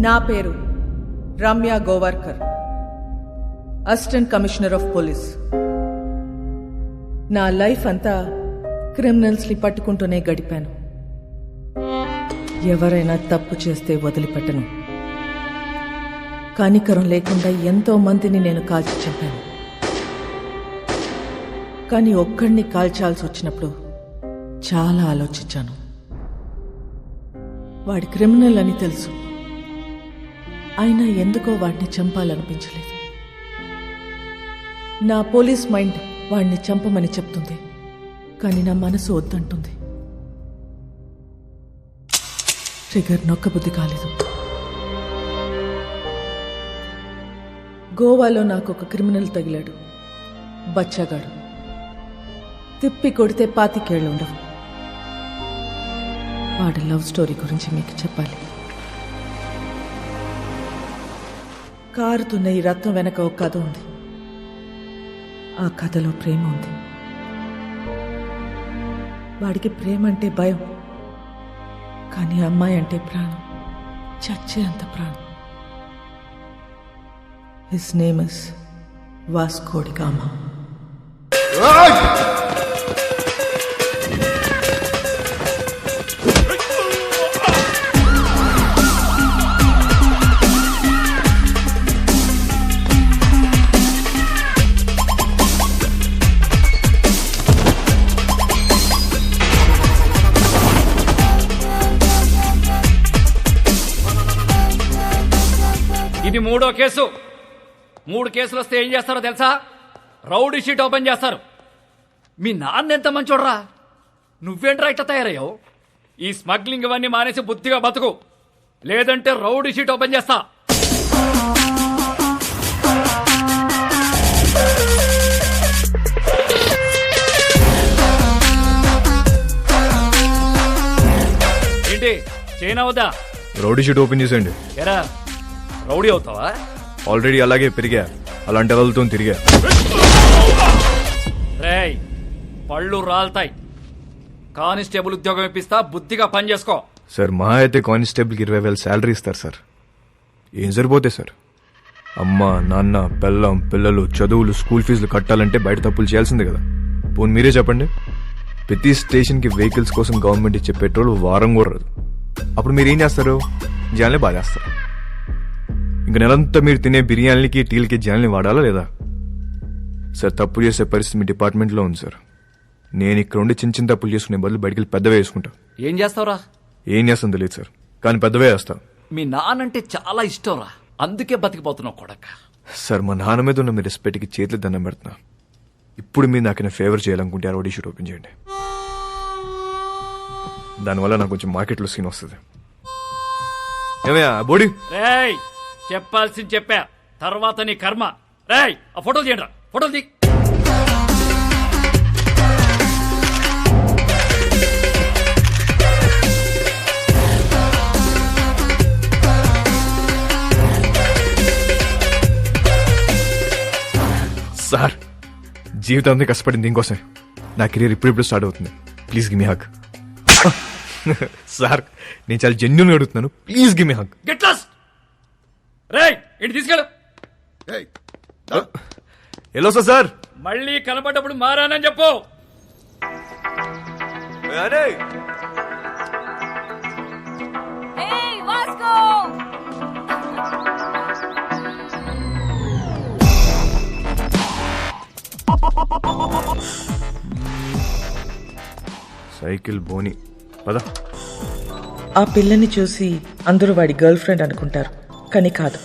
నా పేరు Ramya Govarkar, assistant commissioner of police. నా లైఫ్ అంతా క్రిమినల్స్ ని పట్టుకుంటూనే గడిపాను. ఎవరైనా తప్పు చేస్తే వదిలిపెట్టను. కనికరం లేకుండా ఎంతో మందిని నేను కాల్చి చంపాను. కానీ ఒక్కడిని కాల్చాల్సి వచ్చినప్పుడు చాలా ఆలోచించాను. వాడి క్రిమినల్ అని తెలుసు, అయినా ఎందుకో వాడిని చంపాలనిపించలేదు. నా పోలీస్ మైండ్ వాడిని చంపమని చెప్తుంది, కానీ నా మనసు వద్దంటుంది. ట్రిగర్ నొక్కబుద్ధి కాలేదు. గోవాలో నాకు ఒక క్రిమినల్ తగిలాడు, బచ్చాగాడు. తిప్పి కొడితే 25 ఏళ్ళు ఉండవు. వాడి లవ్ స్టోరీ గురించి మీకు చెప్పాలి. కారుతున్న ఈ రత్నం వెనక ఒక కథ ఉంది. ఆ కథలో ప్రేమ ఉంది. వాడికి ప్రేమ అంటే భయం, కానీ అమ్మాయి అంటే ప్రాణం, చచ్చే అంత ప్రాణం. His name is Vasco da Gama. ఇది 3వ కేసు. 3 కేసులు వస్తే ఏం చేస్తారో తెలుసా? రౌడీ షీట్ ఓపెన్ చేస్తారు. మీ నాన్న ఎంత మంచోడ్రా, నువ్వేంట్రా ఇట్లా తయారయ్యావు? ఈ స్మగ్లింగ్ ఇవన్నీ మానేసి బుద్ధిగా బతుకు, లేదంటే రౌడీ షీట్ ఓపెన్ చేస్తా. ఏంటి చైనా వద్దా? రౌడీ షీట్ ఓపెన్ చేసేయండి. ఎరా రౌడీ అవుతావా? ఆల్రెడీ అలాగే పెరిగా, అలాంటి వాళ్ళతో తిరిగా. రేయ్ పళ్ళు రాల్తాయి. కానిస్టేబుల్ ఉద్యోగం ఇప్పిస్తా, బుద్ధిగా పని చేసుకో. సార్ మా అయితే కానిస్టేబుల్కి 20,000 శాలరీ ఇస్తారు సార్. ఏం సరిపోతాయి సార్? అమ్మ నాన్న పెళ్ళం పిల్లలు చదువులు స్కూల్ ఫీజులు కట్టాలంటే బయట తప్పులు చేయాల్సిందే కదా. పోనీ మీరే చెప్పండి, ప్రతి స్టేషన్కి వెహికల్స్ కోసం గవర్నమెంట్ ఇచ్చే పెట్రోల్ వారం కూడా రాదు. అప్పుడు మీరు ఏం చేస్తారు? జనాల్ని బాగా చేస్తారు. ఇంక నెలంతా మీరు తినే బిర్యానీలకి టీలకి జనాల్ని వాడాలా లేదా? సార్ తప్పు చేసే పరిస్థితి మీ డిపార్ట్మెంట్లో ఉంది సార్. నేను ఇక్కడ ఉండి చిన్న చిన్న తప్పులు చేసుకునే బదులు బయటికి వెళ్ళి పెద్దవే వేసుకుంటా. ఏం చేస్తావురా? ఏం చేస్తాను తెలియదు సార్, కానీ పెద్దవే వేస్తాను. మీ నానంటే చాలా ఇష్టంరా, అందుకే బతికిపోతున్నావు కొడక. సార్ మా నాన్న మీద ఉన్న మీ రెస్పెక్ట్కి చేతులు దండం పెడుతున్నా. ఇప్పుడు మీరు నాకు ఫేవర్ చేయాలనుకుంటే ఆ రౌడీ షీట్ ఓపెన్ చేయండి. దానివల్ల నాకు కొంచెం మార్కెట్లో సీన్ వస్తుంది. ఏమయ్యా బోడీ? రేయ్ చెప్పాల్సింది చెప్పా, తర్వాత నీ కర్మ. రేయ్ ఆ ఫోటోలు తీయండి, ఫోటోలు తీ. సార్ జీవితాంతం కష్టపడింది దీనికోసం. నా కెరీర్ ఇప్పుడిప్పుడు స్టార్ట్ అవుతుంది. Please give me hug. Sir నేను చాలా జెన్యూన్గా అడుగుతున్నాను, please give me hug. Get lost. రేయ్ ఇంటి తీసుకెళ్ళు. Hello sir. మళ్ళీ కనబడ్డప్పుడు మారానని చెప్పు. సైకిల్ బోని పద. ఆ పిల్లని చూసి అందరూ వాడి గర్ల్ ఫ్రెండ్ అనుకుంటారు, కానీ కాదు,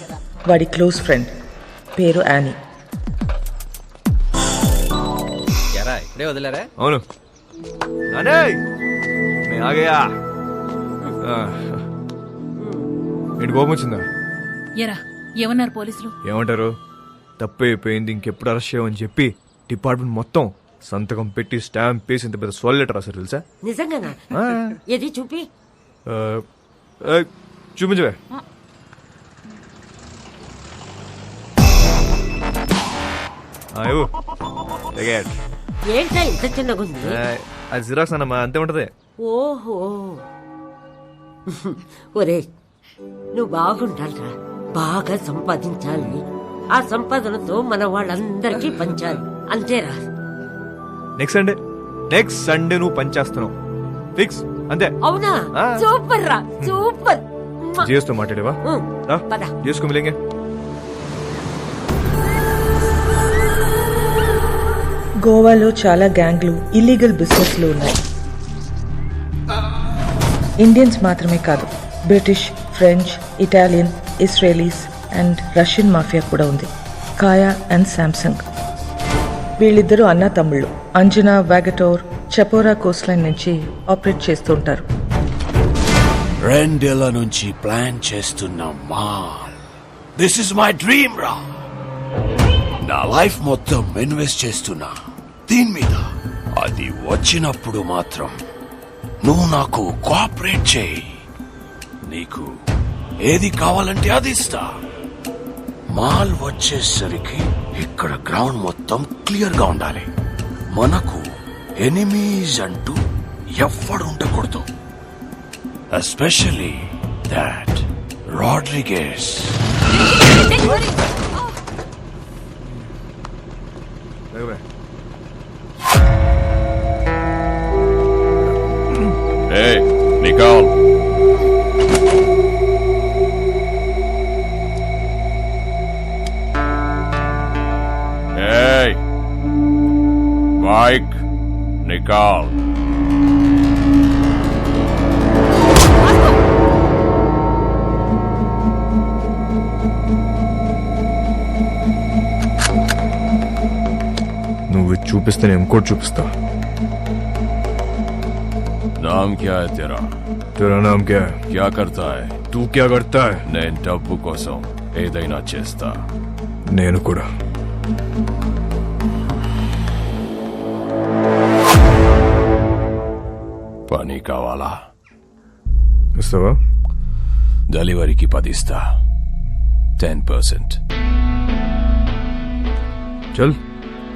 వాడి క్లోజ్ ఫ్రెండ్. పేరు యానీ. ఇప్పుడే వదిలేరా? అవును. ఏంటి కోపం వచ్చిందా? ఎరా ఏమన్నారు పోలీసులు? ఏమంటారు? తప్పు అయిపోయింది, ఇంకెప్పుడు అరెస్ట్ చేయమని చెప్పి డిపార్ట్మెంట్ మొత్తం సంతకం పెట్టి స్టాంప్ వేసి ఇంత పెద్ద సోల్ లెటర్ రాశారు తెలుసా? నిజంగానా? ఏది చూపి. చూపించవే. ఏంటా ఇంత చిన్నగా ఉంది? అది జిరాక్స్ అన్నమా, అంతే ఉంటది. ఓహో ఒరే నువ్వు బాగుండాలిరా, బాగా సంపాదించాలి. ఆ సంపాదనతో మన వాళ్ళందరికీ పంచాలి, అంతేరా. నెక్స్ట్ సండే నువ్వు పనిచేస్తున్నావు ఫిక్స్ అంతే. అవునా? ఆ. సూపర్ రా, సూపర్. జియోస్తో మాట్లాడేవా? పద. జియోస్కో మిలేంగే. గోవాలో చాలా గ్యాంగ్లు, ఇల్లీగల్ బిజినెస్లు ఉన్నాయి. ఇండియన్స్ మాత్రమే కాదు, British, French, Italian, Israelis and Russian mafia కూడా ఉంది. కాయా అండ్ శాంసంగ్ వీళ్ళిద్దరూ అన్నా తమ్ముళ్ళు. అంజనా, వాగటోర్, చపోరా కోస్ట్ లైన్ నుంచి ఆపరేట్ చేస్తూ ఉంటారు. 2 ఏళ్ల నుంచి ప్లాన్ చేస్తున్న mall. This is my dream రా. నా లైఫ్ మొత్తం ఇన్వెస్ట్ చేస్తున్నా దీని మీద. అది వచ్చినప్పుడు మాత్రం నువ్వు నాకు కోఆపరేట్ చేయి. నీకు ఏది కావాలంటే అది ఇస్తా. మాల్ వచ్చేసరికి ఇక్కడ గ్రౌండ్ మొత్తం క్లియర్ గా ఉండాలి. మనకు ఎనిమీస్ అంటూ ఎవ్వడు ఉండకూడదు. Especially that Rodrigues. Hey, Nicole. Hey, Mike, Nicole. నువ్వు ఇది చూపిస్తే నేను ఇంకోటి చూపిస్తా. नाम क्या है तेरा? तेरा नाम क्या है? क्या करता है? तू क्या करता है? నేను డబ్బు కోసం ఏదైనా చేస్తా. నేను కూడా. పని కావాలా? ఇస్తావా? డెలివరీకి 10 ఇస్తా. 10%. చల్,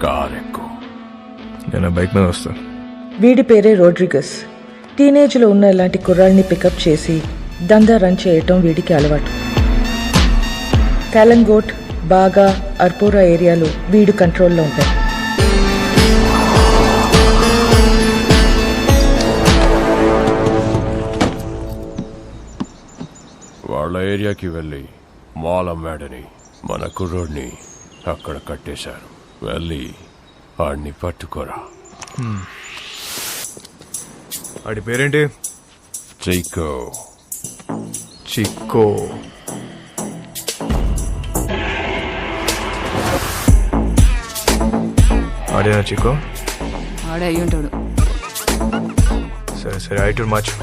కార్ ఎక్కు. నేను ఆ బైక్ మీద వస్తా. వీడి పేరే రోడ్రిగస్. టీనేజ్లో ఉన్న ఇలాంటి కుర్రాళ్ళని పికప్ చేసి దందా రన్ చేయటం వీడికి అలవాటు. కాలంగోట్, బాగా, అర్పోరా ఏరియాలో వీడు కంట్రోల్లో ఉంటాయి. వాళ్ళ ఏరియాకి వెళ్ళి మాల్ అమ్మాడని మన కుర్రోడ్ని అక్కడ కట్టేశారు. వెళ్ళి వాడిని పట్టుకోరా. వాడి పేరేంటి? చైకో. చిక్కో. ఆడేనా చిక్కో? ఆడే అయ్యి ఉంటాడు. సరే సరే, ఐటూన్ మార్చు.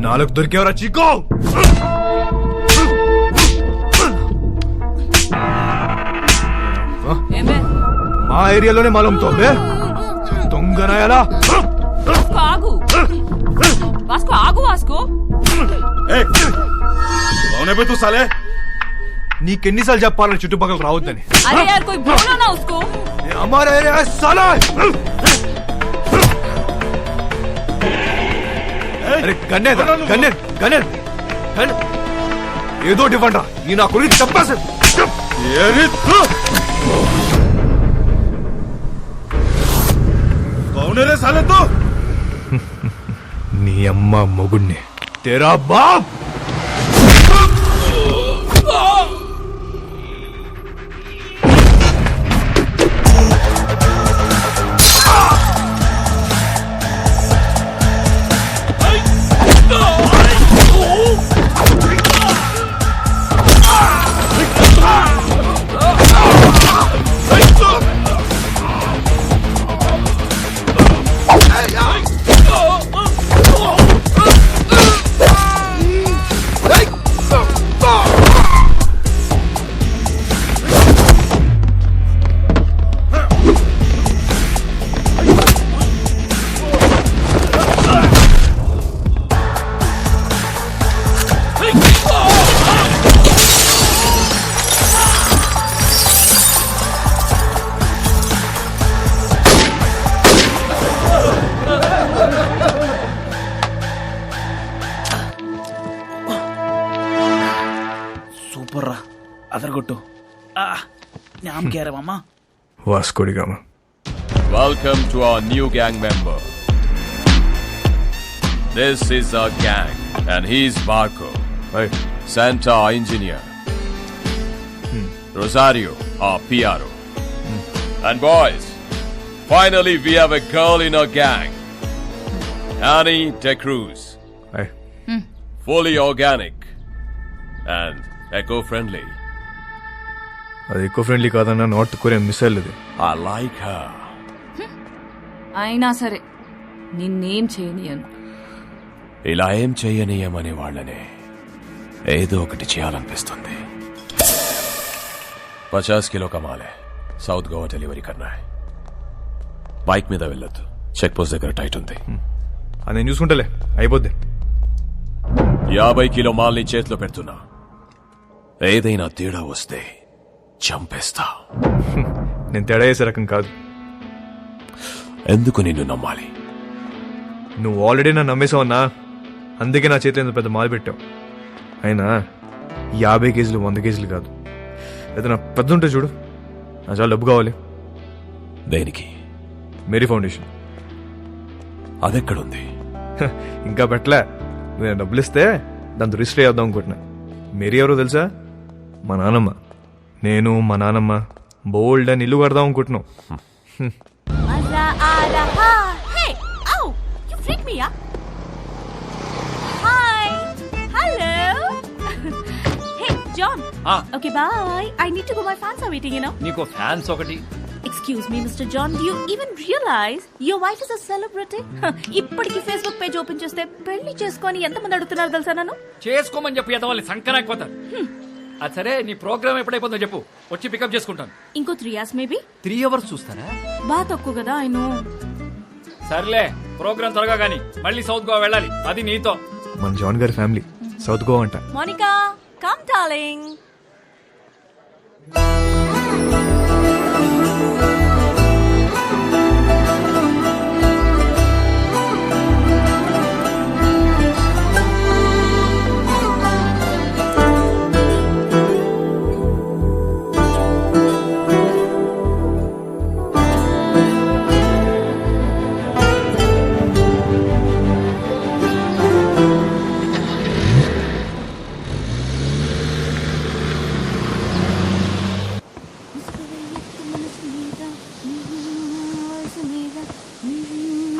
నాలుగు దొరికేవరా చిక్కో? మా ఏరియాలోనే మాలంతో దొంగనాయాలా? ఆగు వాస్కో, ఆగు వాస్కో. తూ సాలే. నీకెన్నిసార్లు చెప్పాలని చుట్టుపక్కల రావద్దని? అరే యార్ కోయి బోలో నా ఉస్కో. हमारा एरिया है साला. అరే గన్నే ఏదో ఇవ్వండి రా. ఈ నా గురించి చెప్పేసి నీ అమ్మ మొగుణ్ణి తేరా బాప్. కొట్రా అదరగొట్టు ഞാൻ കേരളമ്മ Vasco da Gama. Welcome to our new gang member. This is our gang, and he's Marco, hi. Santa, our engineer. Rosario, our PRO. And boys, finally we have a girl in our gang. Annie De Cruz. Hi. Fully organic and eco-friendly. అది ఎక్కువ friendly కాదన్న north Korean missile ఇది. I like her. అయినా సరే నిన్నేం చేయనియను. ఇలా ఏం చెయ్యనీయమనే వాళ్ళనే ఏదో ఒకటి చేయాలనిపిస్తుంది. 50 किलो कमाले సౌత్ గోవా డెలివరీ కన్నా బైక్ మీద వెళ్ళొద్దు, చెక్ పోస్ట్ దగ్గర టైట్ ఉంది. అది నేను చూసుకుంటలే, అయిపోద్ది. 50 కిలో మాల్ని చేతిలో పెడుతున్నా, ఏదైనా తేడా వస్తే చంపేస్తా. నేను తేడా చేసే రకం కాదు. ఎందుకు నిన్ను నమ్మాలి? నువ్వు ఆల్రెడీ నన్ను నమ్మేసావన్నా, అందుకే నా చేతిలో ఇంత పెద్ద మాలు పెట్టావు. అయినా 50 కేజీలు 100 కేజీలు కాదు, ఏదైనా పెద్ద ఉంటే చూడు. నా చాలా డబ్బు కావాలి. దేనికి? Mary foundation. అదెక్కడుంది? ఇంకా పెట్టలే. నేను డబ్బులు ఇస్తే దాంతో రిజిస్టర్ చేద్దాం అనుకుంటున్నా. మేరీ ఎవరో తెలుసా? మా నానమ్మ. నేను మా నానమ్మ బోల్డ్ అని ఇల్లు కడదాం అనుకుంటున్నాం. Hey, ow! You freaked me up. Hi. Hello. Hey, John. Okay, bye. I need to go. My fans are waiting, you know. నీకు ఫ్యాన్స్ ఒకటి. Excuse me, Mr. John. Do you even realize your wife is a celebrity? ఇప్పటికి Facebook page open చేస్తే పెళ్లి చేసుకొని ఎంతమంది అడుగుతున్నారు తెలుసా నన్ను? చేసుకోమని చెప్పి ఎదవాలి సంకనాకపోతారు. అది సరే, నీ ప్రోగ్రామ్ ఎప్పుడైపోతుందో చెప్పు, వచ్చి పికప్ చేసుకుంటాను. ఇంకో 3 hours మేబీ. 3 hours చూస్తారా? బాగా తక్కువ కదా, I know. సర్లే, ప్రోగ్రామ్ త్వరగా గానీ మళ్ళీ సౌత్ గోవా వెళ్ళాలి, అది నీతో. మన జాన్ గారి ఫ్యామిలీ సౌత్ గోవా అంట. Monica, come darling.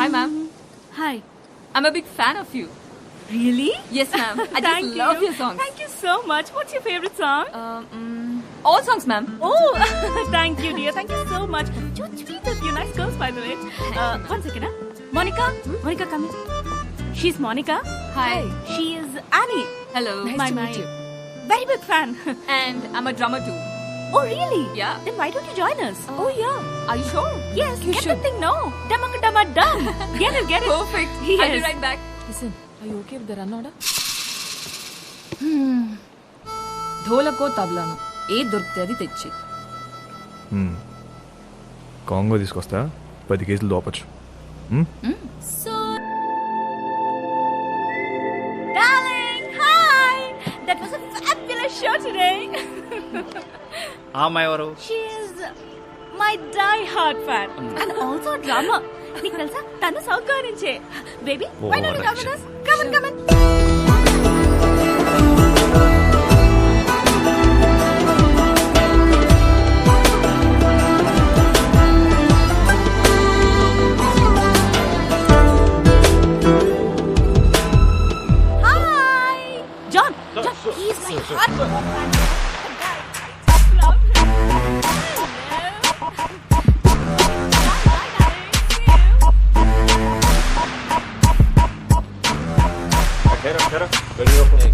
Hi, ma'am. Hi. I'm a big fan of you. Really? Yes, ma'am. I just love your songs. Thank you so much. What's your favorite song? All songs, ma'am. Oh, thank you, dear. Thank you so much. You're sweet of you. Nice girls, by the way. One second, huh? Monica? Monica, come here. She's Monica. Hi. She is Annie. Hello. Nice my to meet you. Very big fan. And I'm a drummer too. Oh, really? Yeah. Then why don't you join us? Oh, yeah. Are you sure? Yes, You get should. the thing, no. Damaka dama dum. Get it, get it. Perfect. Yes. I'll be right back. Listen, are you okay with the run order? ధోలకో తబలాను ఏ దొరికితే అది తెచ్చి. Congo తీసుకొస్తా, 10 కేజీలు దోపచ్చు. Darling, hi. That was a fabulous show today. ఆ అమ్మాయి ఎవరు? She is my die-hard fan and also a drummer. నీకు తెలుసా, తను సౌత్ గోవా నుంచే. Baby, why don't you come with us? Come on, come on. Hi, John. John, he's my hardcore fan. Love him.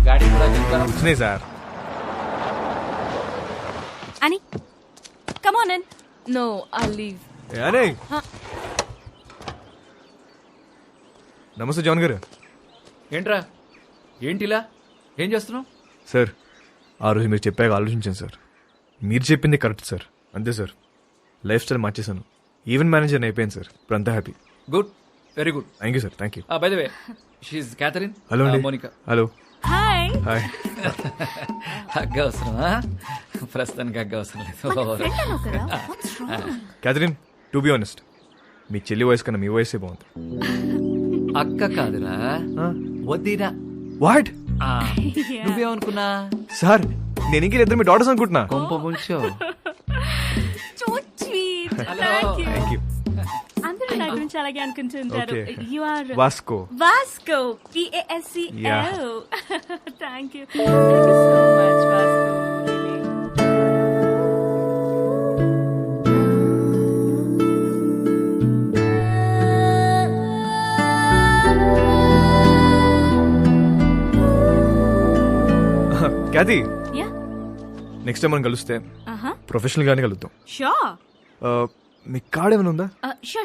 గాడి కూడా చెప్తాను. వచ్చినాయి sir. Annie, come on in. No, I'll leave. అనే నమస్తే జాన్ గారు. ఏంట్రా, ఏంటిలా ఏం చేస్తున్నావు? సార్, ఆ రోజు మీరు చెప్పాక ఆలోచించాను సార్. మీరు చెప్పింది కరెక్ట్ సార్. అంతే సార్, లైఫ్ స్టైల్ మార్చేశాను. ఈవెంట్ మేనేజర్ అయిపోయాను సార్. ఇప్పుడు అంతా happy. Good, very good. Thank you sir. Thank you. By the way, she Catherine. Hello అండి. Monica. Hello. Hi. Hi. Hug అవసరమా? ప్రస్తుతానికి హగ్ అవసరం లేదు. క్యాథరిన్, టు బి ఆనెస్ట్, మీ చెల్లి వయసు కన్నా మీ వయసే బాగుంది. అక్క కాదురా, వద్దిరా. వాట్? నువ్వేమనుకున్నా? సార్, నేను ఇంకే ఇద్దరు మీ డాటర్స్ అనుకుంటున్నా. కొంప ముంచో. So sweet. Thank you. అందరూ నా గురించి అలాగే అనుకుంటుంటారు. Okay. You are Vasco. Vasco. Vasco. Yeah. Thank you. Thank you so much, Vasco. Really. Cathy, Yeah. Next time మనం కలిస్తే Uh-huh. ప్రొఫెషనల్ గానే కలుద్దాం. Sure. మీ కార్డ్ ఏమైనా ఉందా? Sure.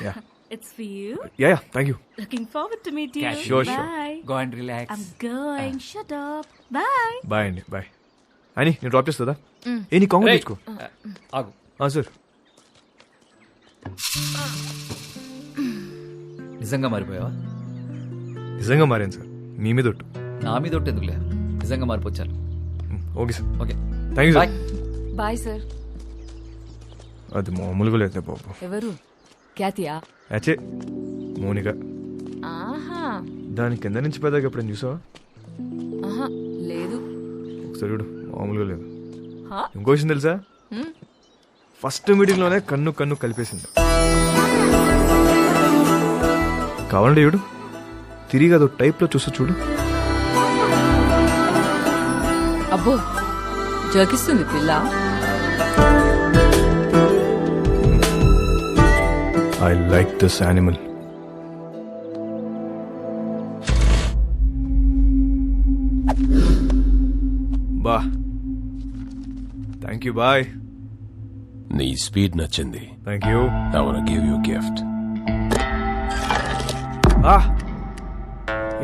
Yeah. It's for you. Yeah, thank you. Looking forward to meet you. Yeah, sure. Bye. Go and relax. I'm going. Shut up. Bye. Bye అండి, bye. అని నేను drop చేస్తుందా? ఏ నీ కాంగ్రెస్ తెచ్చుకో. ఆగు. సార్, నిజంగా మారిపోయావా? నిజంగా మారాను సార్, మీ మీద ఒట్టు. నా మీద ఒకటి ఎందుకులే, నిజంగా మారిపోచ్చాను. Okay sir. Okay, thank you bye. Sir. Bye sir. అది మామూలుగా లేదు బాబు. ఎవరు? క్యాతియా? అచ్చే, మోనిక. ఆహా. దాని కింద నుంచి పెద్దగా ఎప్పుడైనా చూసావా? ఆహా, లేదు. ఒకసారి చూడు, మామూలుగా లేదు. హా? ఇంకో విషయం తెలుసా? ఫస్ట్ మీటింగ్ లోనే కన్ను కలిపేసింది. కావాలంటే చూడు, తిరిగి అదో టైప్ లో చూస్తూ చూడు. అబ్బో, జోకిస్తుంది పిల్ల. I like this animal. బా, థ్యాంక్ యూ. బాయ్. నీ స్పీడ్ నచ్చింది. Thank you. I wanna give you a gift.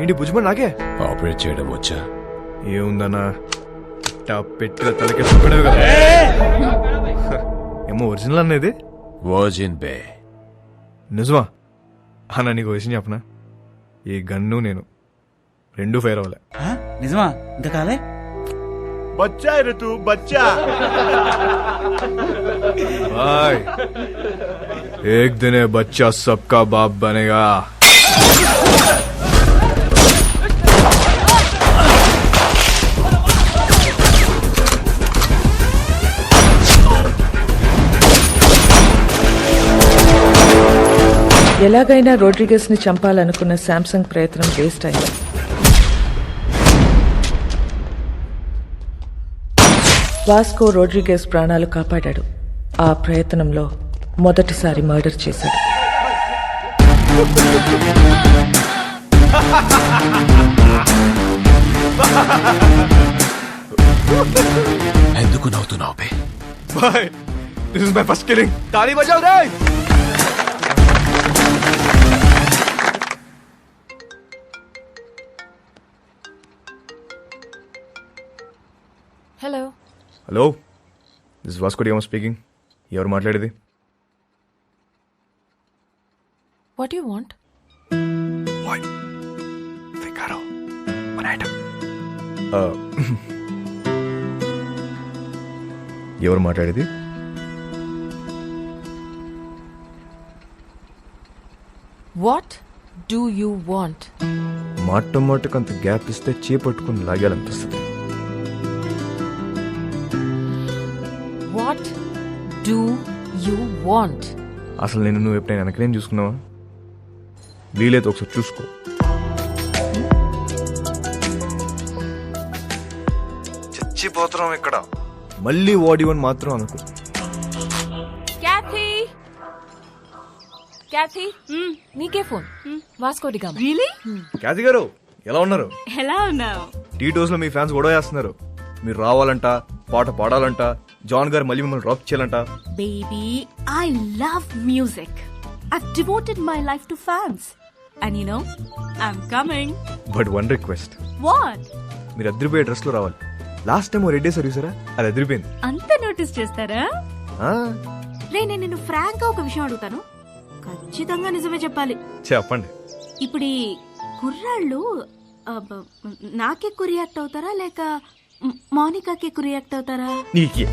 ఏంటి భుజ్మన్ నాకే ఆపరేట్ చేయడం వచ్చా? ఏముందన్నా, పెట్టిన తలకి సుక్కడే కదా. ఏమో ఒరిజినల్ అనేది వర్జిన్ బే. నిజమా అన్న? నీకు విషయం చెప్పనా, ఈ గన్ను నేను రెండు ఫైర్ అవ్వలే. నిజమా? ఇంకా కాలే? బచ్చా ఋతు బచ్చా. బాయ్. ఏక్ దినే బచ్చా సబ్కా బాప్ బనేగా. ఎలాగైనా రోడ్రిగస్ ని చంపాలనుకున్న శాంసంగ్ ప్రయత్నం వేస్ట్ అయింది. వాస్కో రోడ్రిగస్ ప్రాణాలు కాపాడాడు. ఆ ప్రయత్నంలో మొదటిసారి మర్డర్ చేశాడు. ఎందుకు నవ్వుతున్నావు బే? Boy, this is my first killing. తాళీ బజావ్ రే. Hello. Hello, this Vasco da Gama speaking. ఎవరు మాట్లాడేది? What you want? ఎవరు మాట్లాడేది? What do you want? మాటకు అంత గ్యాప్ ఇస్తే చేపట్టుకుని లాగాలనిపిస్తుంది. What do you want? అసలు నేను నువ్వు ఎప్పుడైనా వెనకనేం చూసుకున్నావా? వీలైతే ఒకసారి చూసుకో. చచ్చిపోతున్నాం ఇక్కడ. మళ్ళీ వాడివని మాత్రం అనుకో. క్యాథీ, నీకే phone. Vasco da Gama. Really? Cathy గారు, ఎలా ఉన్నారు? Hello now. టీటోస్ లో మీ ఫ్యాన్స్ గొడవ చేస్తున్నారు. మీరు రావాలంట, పాట పాడాలంట, జాన్ గారు మళ్ళీ మిమ్మల్ని డ్రాప్ చేయాలంట. Baby, I love music. I've devoted my life to fans. And you know, I'm coming. But one request. What? మీరు అదిరిపోయే డ్రెస్ లో రావాలి. లాస్ట్ టైం రెడ్డి సార్ చూసారా, అది అదిరిపోయింది. అంత నోటీస్ చేస్తారా? రే, నేను నిన్ను ఫ్రాంక్ గా ఒక విషయం అడుగుతాను, ఖచ్చితంగా నిజమే చెప్పాలి. చెప్పండి. ఇప్పుడు ఈ కుర్రాళ్ళు నాకెక్కువ రియాక్ట్ అవుతారా లేక మౌనికాకి ఎక్కువ రియాక్ట్ అవుతారా? నీకే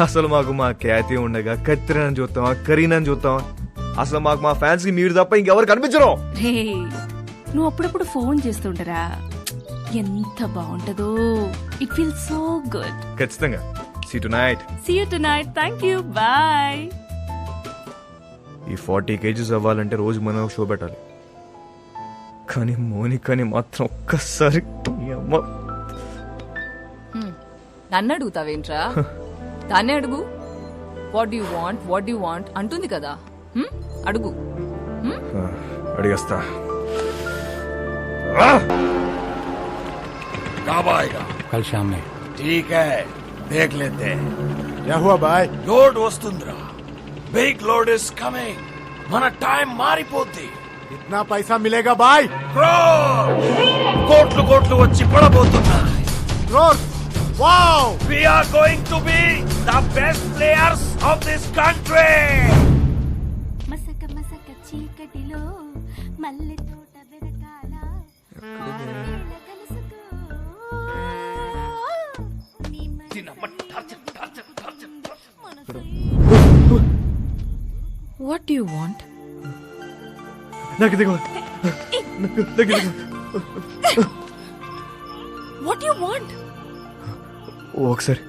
అసలు మాకు మా ఖ్యాతి ఉండగా కత్తిరని చూస్తావా కరీనని చూస్తావా? అసలు మాకు మా ఫ్యాన్స్ కి మీరు తప్ప ఇంకెవరు కనిపించరు. రే నువ్వు అప్పుడప్పుడు ఫోన్ చేస్తుంటరా, ఎంత బాగుంటదో. It feel so good. ఖచ్చితంగా. See you tonight. See you tonight. Thank you. Bye. ఈ 40 kgs అవ్వాలంటే రోజు మనం ఒక షో పెట్టాలి. కానీ మోనికాని మాత్రం ఒక్కసారి ఈ అమ్మ నన్ను అడుగుతావేంట్రా? దాన్నే అడుగు. వాట్ యు వాంట్ అంటుంది కదా, అడుగు. అడిగేస్తా. कब आएगा? कल शाम में. ठीक है, देख लेते हैं. क्या हुआ भाई? लोड वस्तुंद्रा, बिग लोड इज कमिंग. మన టైం మారిపోద్ది. कितना पैसा मिलेगा भाई? కోట్లు కోట్లు వచ్చి పడబోతున్నాయి. Crore. Wow. We are going to be the best players of this country. మసక మసక చీకటిలో మల్లె తోట వెనకాల వాట్ డు యు వాంట్? నాకు దిగు. What do you want? ఒకసారి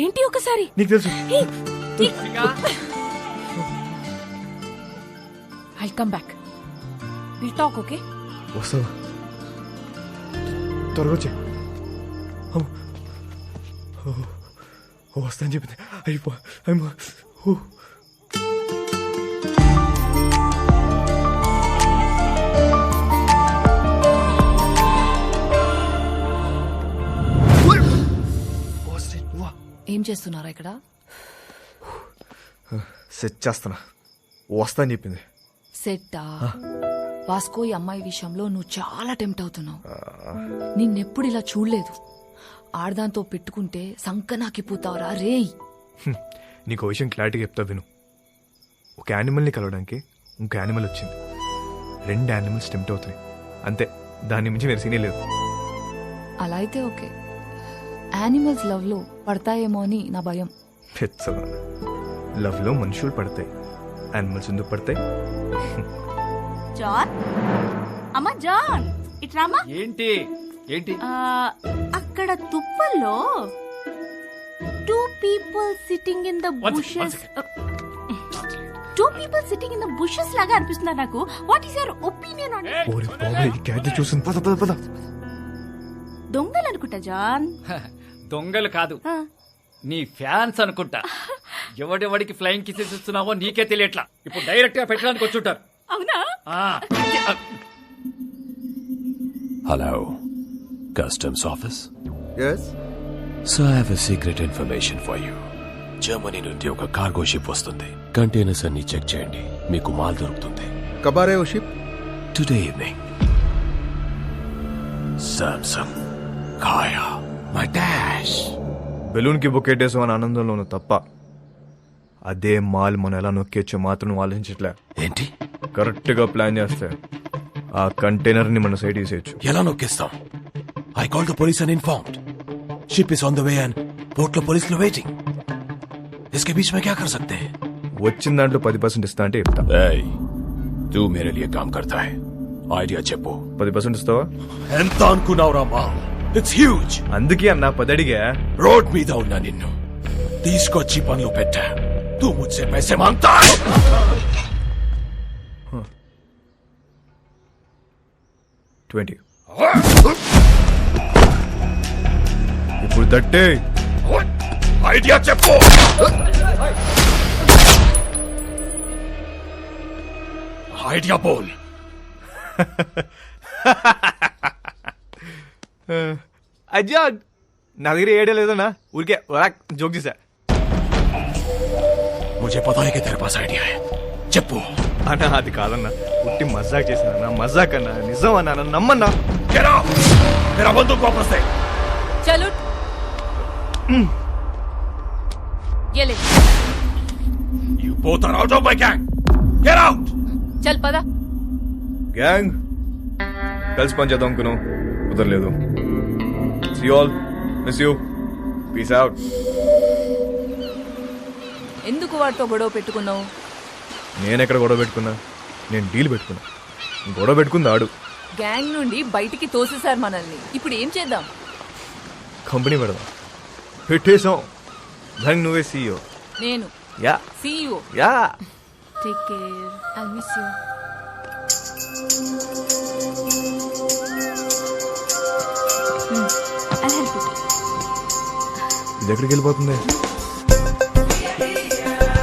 ఏంటి ఒకసారి? నీకు తెలుసు. I'll come back. We'll talk, okay? వస్తావా? త్వరగా వచ్చే. వస్తా అని చెప్పింది. అయిపో. ఏం చేస్తున్నారా ఇక్కడ? సెట్ చేస్తానా. వస్తా అని చెప్పింది. సెట్టా? వాస్కో ఈ అమ్మాయి విషయంలో నువ్వు చాలా టెంప్ట్ అవుతున్నావు. నిన్నెప్పుడు ఇలా చూడలేదు. ఆడదాంతో పెట్టుకుంటే సంకనాకిపోతావురా రేయ్. నీకు విషయం క్లారిటీగా చెప్తా విను. ఒక యానిమల్ని కలవడానికి ఇంకో యానిమల్ వచ్చింది. 2 యానిమల్స్ టెంప్ట్ అవుతాయి అంతే. దాని మించి వేరే సీనే లేదు. అలా అయితే ఓకే. యానిమల్స్ లవ్ లో పడతాయేమో అని నా భయం. పెచ్చదా. లవ్ లో మనుషులు పడతాయి, యానిమల్స్ ఎందుకు పడతాయి? జాన్, అమ్మా జాన్, ఇట్రామా. ఏంటి ఏంటి? అక్కడ తుప్పల్లో 2 people sitting in the bushes. 2 people sitting in the bushes లాగా అనిపిస్తుంది నాకు. What is your opinion on it? ఓరే బాబా, ఈ క్యాట్ చూసింది. పద పద పద. దొంగలు అనుకుంటా జాన్. దొంగలు కాదు, నీ ఫ్యాన్స్ అనుకుంటా. ఎవడెవడికి ఫ్లైయింగ్ కిసెస్ ఇస్తున్నావో నీకే తెలియట్లా. ఇప్పుడు డైరెక్ట్ గా పెట్టడానికి వచ్చుంటారు. అవునా? Hello, customs office. Yes. So I have a secret information for you. Germany నుండి ఒక కార్గో షిప్ వస్తుంది. కంటైనర్స్ అన్ని చెక్ చేయండి, మీకు మాల్ దొరుకుతుంది. कब आ रहे हो ship? Today evening. Samsung, Kaya, my dash. Balloon కి బొక్కెట్టేసాం అని ఆనందంలోను తప్ప అదే మాల్ మనం ఎలా నొక్కేచ్చో మాత్రం ఆలోచించట్లే. ఏంటి? కరెక్ట్ గా ప్లాన్ చేస్తే ఆ కంటైనర్ ని మన సైడ్ తీసేయచ్చు. ఎలా నొక్కేస్తాం? I call the police and informed. Ship is on the way and port లో పోలీసులు వెయిటింగ్. इसके बीच में क्या कर सकते हैं? వచ్చిన దాంట్లో 10% ఇస్తా అంటే చెప్తా. तू मेरे लिए काम करता है. ఐడియా చెప్పు. 10% ఇస్తావా? ఎంత అనుకున్నావురా మాల్? It's huge. అందుకే అన్న 10 అడిగా. రోడ్ మీద ఉన్నా నిన్ను తీసుకొచ్చి పనులు పెట్టా. तू मुझसे पैसे मांगता है. 20. ఇప్పుడు 30. ఐడియా చెప్పు. ఐడియా బోల్. అజ్జా నా దగ్గర ఏడే లేదన్నా, ఊరికే జోక్ చేశా. मुझे पता है कि तेरे पास आइडिया है. చెప్పు. అన్నా అది కాదన్నా, ఉట్టి మజాక్ చేశానన్నా. మజాక్ అన్నా, నిజం అన్నా, నన్ను నమ్మన్నా. मेरा बंदूक वापस दे. चलो ये ले. You both are out of my gang. Get out! చల్ పదా. గ్యాంగ్ కలిసి పని చేద్దాం అనుకున్నాం, కుదరలేదు. See all, miss you, peace out. ఎందుకు వాడితో గొడవ పెట్టుకున్నావు? నేనెక్కడ గొడవ పెట్టుకున్నా? నేను డీల్ పెట్టుకున్నా. గొడవ పెట్టుకుంది ఆడు. గ్యాంగ్ నుండి బయటికి తోసేశారు మనల్ని. ఇప్పుడు ఏం చేద్దాం? కంపెనీ పెడదాం. పెట్టేసాం. గ్యాంగ్ నువ్వే సీఈఓ. నేను yeah CEO. Yeah. Take care. I miss you. I'll help you. ఇది ఎక్కడికి వెళ్ళిపోతుంది?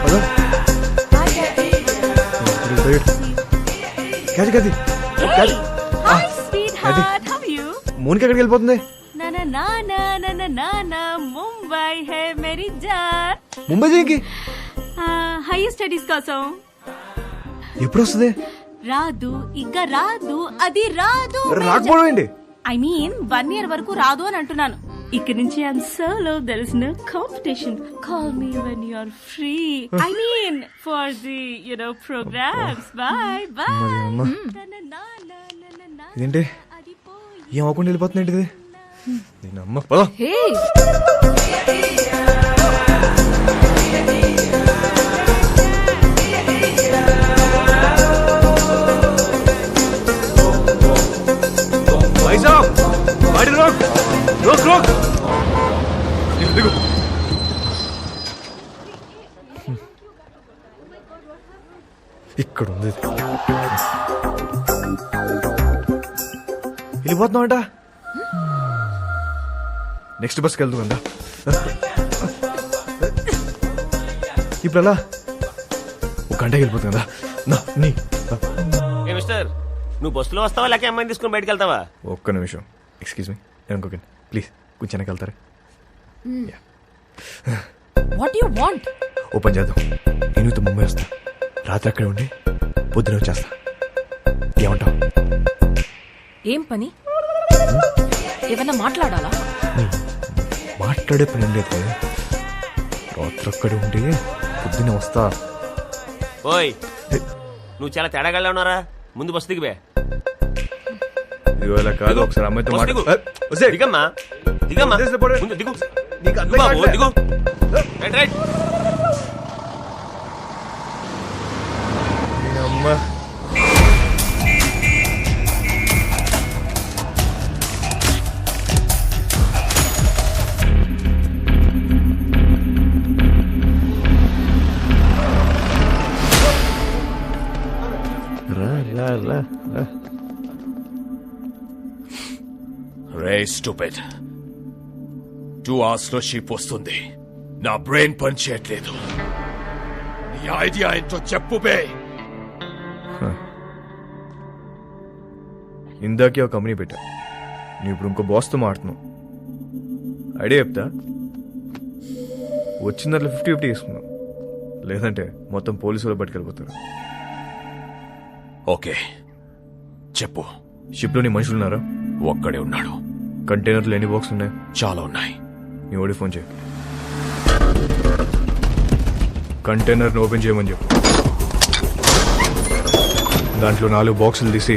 పద. క్యాది క్యాది Hey! Hi, sweetheart. How are you? మోనికి ఎక్కడికి వెళ్ళిపోతుంది? Na na na na na na na na. Mumbai hai meri jaan. Mumbai దేనికి? Higher studies కోసం. ఎప్పుడు వస్తుంది? రాదు, ఇంకా రాదు, అది రాదు. రాకపోవడం ఏంటి? I mean 1 year వరకు రాదు అని అంటున్నాను. ఇక్కడి నుంచి I'm solo. There is no competition. Call me when you are free. I mean for the programs. Bye bye. అమ్మ. Na na na na na na na. ఇదేంటి ఏం అవ్వకుండా వెళ్ళిపోతుంది ఏంటిది? నేను అమ్మ పద. హే, भाई साहब, गाड़ी रोक, रोक रोक. देखो. ఇక్కడ ఉంది. వెళ్ళిపోతున్నామంట. నెక్స్ట్ బస్కి వెళ్దాం అందా. ఇప్పుడు అలా ఒక గంటకి వెళ్ళిపోతుంది కదా. నా నీ మిస్టర్, నువ్వు బస్సులో వస్తావా లేక అమ్మాయిని తీసుకుని బయటకు వెళ్తావా? ఒక్క నిమిషం, ఎక్స్క్యూజ్ మీ, నేను ఇంకొక ప్లీజ్ కొంచెం వెళ్తారా? What you want? ఓపెన్ చేద్దాం. నేను ముంబై వస్తా, రాత్రి అక్కడే ఉండి పొద్దున వచ్చేస్తా. ఏమంటావు? ఏం పని? ఏమన్నా మాట్లాడాలా? మాట్లాడే పని ఏం లేదు. రాత్రి అక్కడే ఉండి పొద్దున వస్తా. ఓయ్, నువ్వు చాలా తేడాగా ఉన్నారా? ముందు బస్సు దిగివే. ఇవాళ కాదు, ఒకసారి అమ్మాయితో దిగమ్మా, దిగమ్మా, ముందు దిగు. దిగు బాబు, దిగు. Right right. అమ్మా రే స్టూపిడ్, 2 hours లో షిప్ వస్తుంది. నా బ్రెయిన్ పని చేయట్లేదు. నీ ఐడియా ఏంటో చెప్పు బే. ఇందాకే ఒక కంపెనీ పెట్టా, నువ్వు ఇప్పుడు ఇంకో బాస్తో మాడుతున్నావు. ఐడియా చెప్తా, వచ్చిన దాంట్లో 50-50 తీసుకున్నావు, లేదంటే మొత్తం పోలీసులు పట్టుకెళ్ళిపోతారు. ఓకే చెప్పు. షిప్లో నీ మనుషులు ఉన్నారా? ఒక్కడే ఉన్నాడు. కంటైనర్లు ఎన్ని బాక్స్ ఉన్నాయి? చాలా ఉన్నాయి. నీ ఓడి ఫోన్ చేయి, కంటైనర్ని ఓపెన్ చేయమని చెప్పు. దాంట్లో 4 బాక్సులు తీసి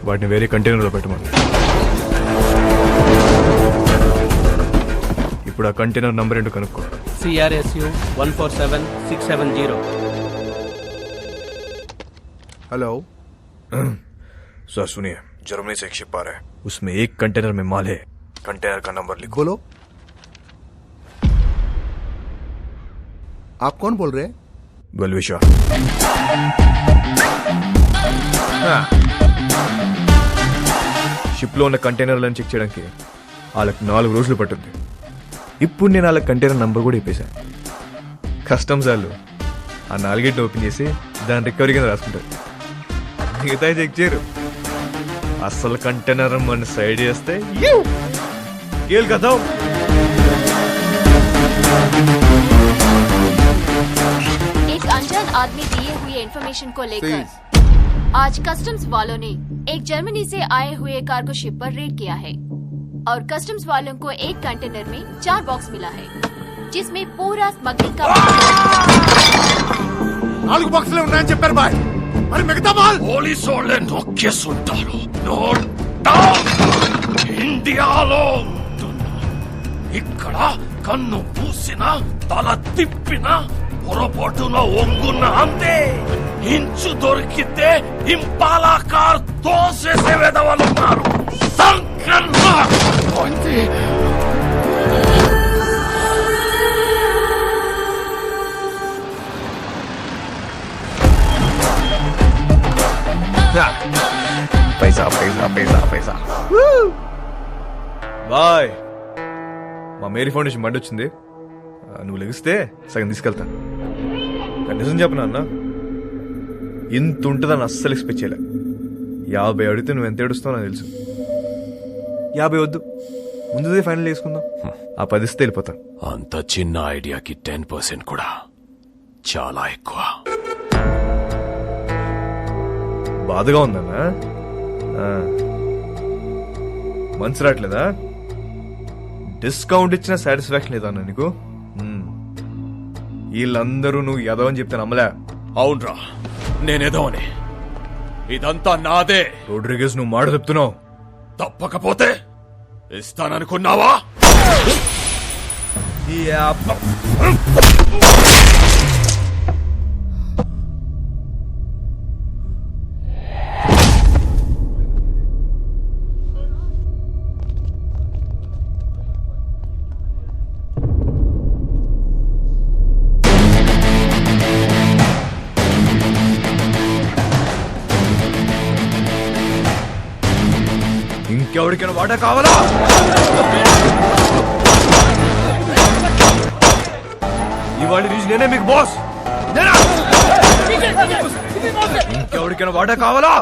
వాటిని వేరే కంటైనర్లో పెట్టమని. ఇప్పుడు ఆ కంటైనర్ నంబర్ ఏంటో కనుక్కో. CRSU 147670. हेलो सर सुनिए, जर्मनी से एक शिप आ रहा है, उसमें एक कंटेनर में माल है. कंटेनर का नंबर लिखो. बोलो, आप कौन बोल रहे हैं? बलविशा. షిప్ లో ఉన్న కంటైనర్లను చెక్ చేయడానికి వాళ్ళకి 4 రోజులు పట్టుద్ది. ఇప్పుడు నేను వాళ్ళ కంటైనర్ నంబర్ కూడా ఇప్పేశాను. కస్టమ్స్ వాళ్ళు ఆ 4 ఓపెన్ చేసి దాని రికవరీ కింద రాసుకుంటారు. మిగతా చెక్ చేయరు. అసలు కంటైనర్ మన సైడ్ చేస్తే కేల్ కదా. एक अनजान आदमी दिए हुए इन्फॉर्मेशन को लेकर आज कस्टम्स वालों ने एक जर्मनी से आए हुए कार्गो शिप पर रेड किया है और कस्टम्स वालों को एक कंटेनर में 4 बॉक्स मिला है जिसमें पूरा स्मगलिंग का 4 బాక్సులే ఉన్నాయని చెప్పారు బాయ్. మరి మిగతా మాల్ పోలీసు వాళ్ళే నొక్కేస్తుంటారు. నో డౌట్ ఇండియాలో ఉంటున్నా. ఇక్కడ కన్ను పూసిన తల తిప్పిన పొరపాటున ఒంగున్న అంతే. ఇంచు దొరికితే ఇంపాలా కార్ తోసేసే వెదవలున్నారు. పైసా పైసా పైసా పైసా. బాయ్, మా మేరీ ఫౌండేషన్ బండి వచ్చింది. నువ్వు లెగిస్తే సగం తీసుకెళ్తా. నిజం చెప్పనా అన్న, ఇంత ఉంటుందని అస్సలు ఎక్స్పెక్ట్ చేయలే. 50 అడిగితే నువ్వు ఎంత ఏడుస్తావు నాకు తెలుసు. 50 వద్దు, ముందుదే ఫైనల్ చేసుకుందాం. ఆ 10 ఇస్తే వెళ్ళిపోతా. అంత చిన్న ఐడియాకి 10% కూడా చాలా ఎక్కువ. బాధగా ఉందన్నా, మనసు రావట్లేదా? డిస్కౌంట్ ఇచ్చిన సాటిస్ఫాక్షన్ లేదా అన్న నీకు? వీళ్ళందరూ నువ్వు ఎదవని చెప్తే నమ్మలే. అవునరా, నేనేదోని. ఇదంతా నాదే. రోడ్రిగేస్, నువ్వు మాట చెప్తున్నావు. తప్పకపోతే ఇస్తాననుకున్నావా? ఇంకెవరికైనా వాటా కావాలా? ఇవాళ నుంచి నేనే మీకు బాస్. ఇంకెవరికైనా వాటా కావాలా?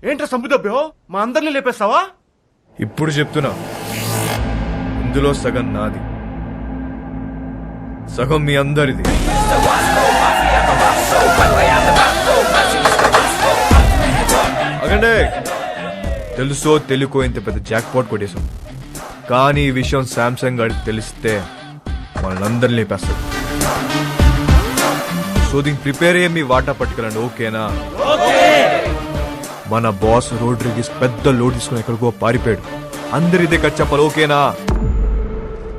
ఏంట్రా సంబుదబ్బో, మా అందరినీ లేపేస్తావా? ఇప్పుడు చెప్తున్నా, ఇందులో సగం నాది, సగం మీ అందరిది. అగండి, తెలుసో తెలుకో ఇంత పెద్ద జాక్ పాట్ కొట్టేశాం. కానీ ఈ విషయం శాంసంగ్ గారికి తెలిస్తే వాళ్ళందరినీ లేపేస్తారు. సో దీనికి ప్రిపేర్ అయ్యే మీ వాటా పట్టుకెళ్ళండి, ఓకేనా? మన బాస్ రోడ్రిగీస్ పెద్ద లోడ్ తీసుకుని ఎక్కడికో పారిపోయాడు. అందరు ఇదే కట్ చెప్పాలి, ఓకేనా?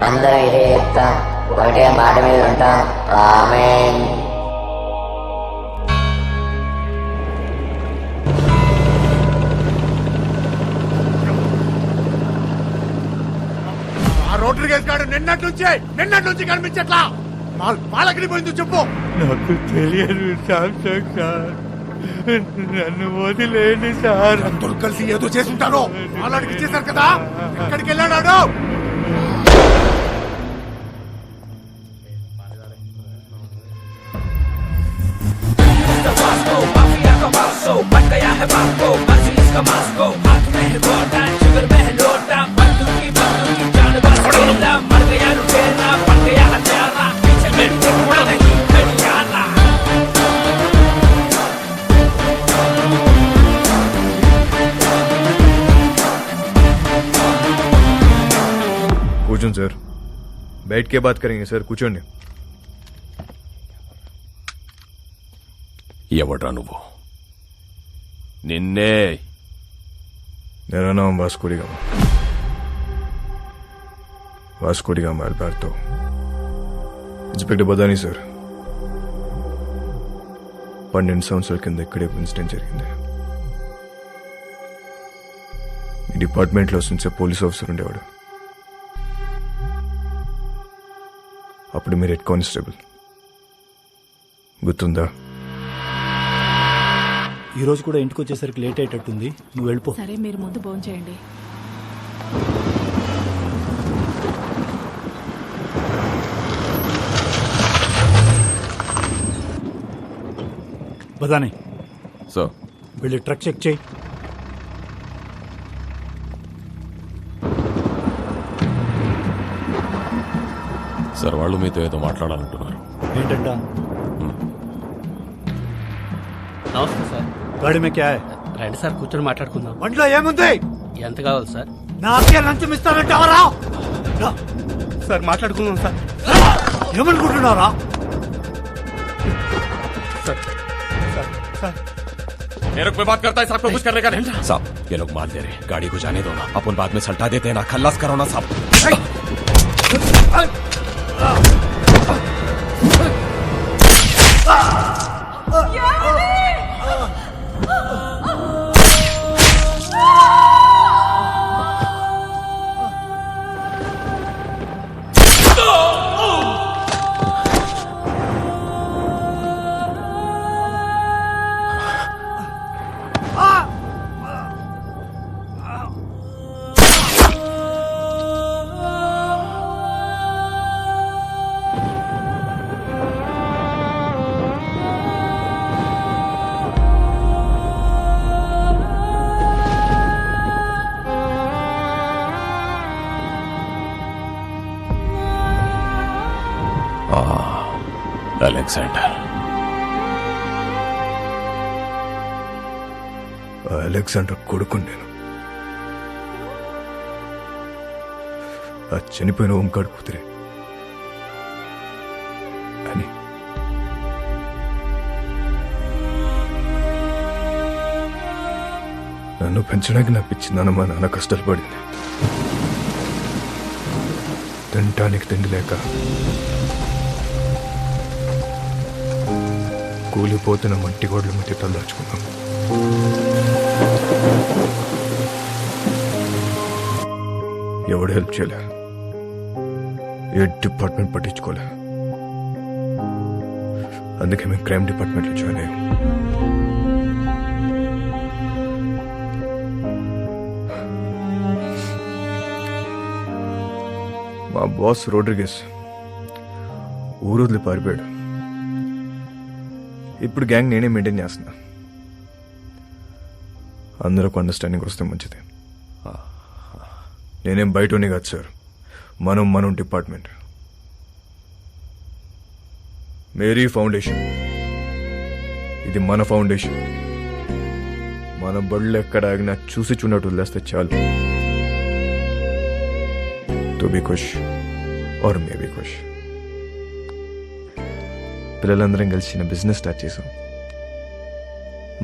అందరూ ఇదే చెప్తాం, ఒకటే మాట మీద ఉంటాం. ఆమేన్. రోడ్రిగేస్ గారు నిన్నటి నుంచి కనిపించట్లా. వాళ్ళకి పోయిందో చెప్పు. నాకు తెలియదు శాంసంగ్ సార్, నన్ను వదిలేండి సార్. అందరూ కలిసి ఏదో చేసుంటారు. వాళ్ళకి ఇచ్చేశారు కదా, ఎక్కడికి వెళ్ళాడు? కూర్చోండి సార్, बैठ के बात करेंगे సార్. కూర్చోండి. ఎవడ్రా నువ్వు? నిన్నే. मेरा नाम Vasco D gamma. Vasco D gamma Alberto. Inspector Badani sir. 12 సంవత్సరాల కింద ఇక్కడే ఇన్సిడెంట్ జరిగింది. ఈ డిపార్ట్మెంట్లో నుంచే పోలీస్ ఆఫీసర్ ఉండేవాడు. అప్పుడు మీరు హెడ్ కానిస్టేబుల్, గుర్తుందా? ఈ రోజు కూడా ఇంటికి వచ్చేసరికి లేట్ అయ్యేటట్టుంది, నువ్వు వెళ్ళిపో. సరే, మీరు ముందు భోంచేయండి. బదాని సార్, వెళ్ళి ట్రక్ చెక్ చేయి. సార్, వాళ్ళు మీతో ఏదో మాట్లాడాలంటున్నారు. ఏంటంట? నమస్తే సార్. గాడి మే క్యా హై? రండి సార్, కూర్చొని మాట్లాడుకుందాం. బండిలో ఏముంది? ఎంత కావాలి సార్? నాకే లంచం ఇస్తానంటావరా? సార్ మాట్లాడుకుందాం సార్. ఏమనుకుంటున్నారా? సార్ సార్ సార్ ये लोग पे बात करता है साहब को कुछ करने का नहीं। साहब ये लोग मार दे रहे, गाड़ी को जाने दो ना, अपन बाद में सल्टा देते हैं ना, खल्लास करो ना साहब। అలెగ్జాండర్ కొడుకు నేను. ఆ చనిపోయిన ఓంకాడు కూతురే అని. నన్ను పెంచడానికి నా పిచ్చి నాన్న మా నాన్న కష్టాలు పడింది. తినటానికి తిండి లేక కూలిపోతున్న మట్టి గోడల మధ్య తలదాచుకున్నాం. ఎవడు హెల్ప్ చేయలే, ఏ డిపార్ట్మెంట్ పట్టించుకోలే. అందుకే మేము క్రైమ్ డిపార్ట్మెంట్లో జాయిన్ అయ్యాం. మా బాస్ రోడ్రిగస్ ఊరు వదిలి పారిపోయాడు. ఇప్పుడు గ్యాంగ్ నేనే మెయింటైన్ చేస్తున్నా. అందరికి అండర్స్టాండింగ్ వస్తే మంచిది. నేనేం బయటనే కాదు సార్, మనం డిపార్ట్మెంట్. మేరీ ఫౌండేషన్, ఇది మన ఫౌండేషన్. మన బళ్ళు ఎక్కడ ఆగినా చూసి చూడట్టు వదిలేస్తే చాలు. తో బి ఖుష్ ఆర్ మే బి ఖుష్. పిల్లలందరం కలిసి చిన్న బిజినెస్ స్టార్ట్ చేసాం.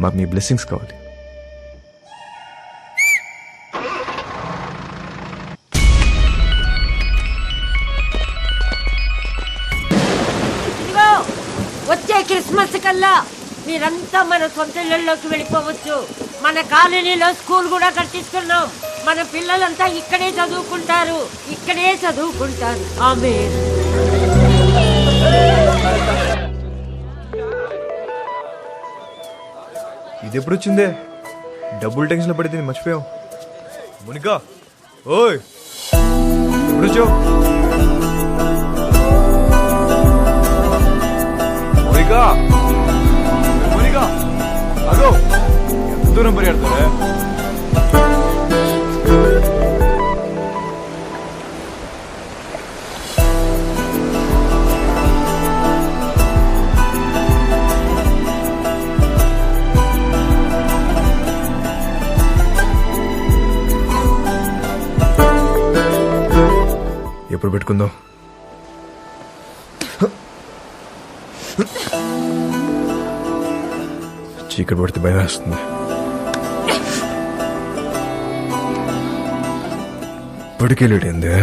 మాకు మీ బ్లెస్సింగ్స్ కావాలి. వచ్చే క్రిస్మస్ కల్లా మీరంతా మన సొంత ఇళ్లలోకి వెళ్ళిపోవచ్చు. మన కాలనీలో స్కూల్ కూడా కట్టిస్తున్నాం. మన పిల్లలంతా ఇక్కడే చదువుకుంటారు. ఆమేన్. ఇది ఎప్పుడు వచ్చిందే? డబుల్ టెన్షన్ లో పడితే మర్చిపోయావు. మునికా ఓయ్ ఎప్పుడు వచ్చావు? మునికా అదో ఎంత దూరం పరిగెడతావే? ఎప్పుడు పెట్టుకుందాం? చీకటి పడితే భయం వేస్తుంది. పడికెళ్ళేటందే.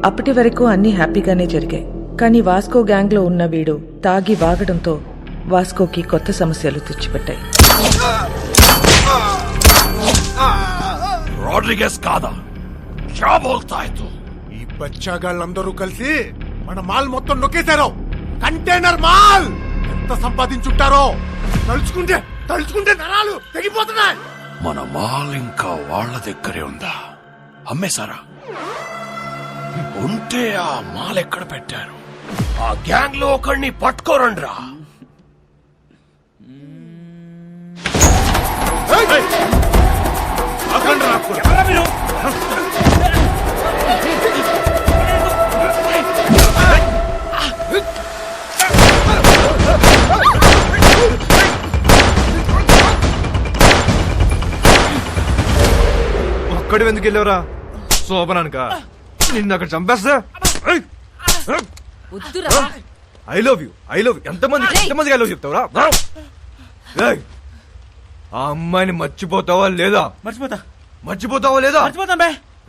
అప్పటి వరకు అన్ని హ్యాపీగానే జరిగాయి. కానీ వాస్కో గ్యాంగ్ లో ఉన్న వీడు తాగి వాగడంతో వాస్కోకి కొత్త సమస్యలు తెచ్చిపెట్టాయి. రోడ్రిగస్ కాదా? క్యా బోల్తా హై తు? ఈ బచ్చాగాళ్ళందరూ కలిసి మన మాల్ మొత్తం నొక్కేశారు. కంటైనర్ మాల్ ఎంత సంపాదించుంటారో తలుచుకుంటే నరాలు తెగిపోతున్నాయి. మన మాల్ ఇంకా వాళ్ళ దగ్గరే ఉందా? అమ్మేశారా? ఉంటే ఆ మాల్ ఎక్కడ పెట్టారు? ఆ గ్యాంగ్ లో ఒకడిని పట్టుకోరండ్రా. అక్కడ భయపడి ఎందుకు వెళ్ళావురా శోభనానిక నిన్ను అక్కడ చంపేస్తా. వద్దురా. ఐ లవ్ యూ ఎంతమందికి ఐ లవ్ చెప్తావురా? ఏయ్, ఆ అమ్మాయిని మర్చిపోతావా లేదా? మర్చిపోతావా లేదా?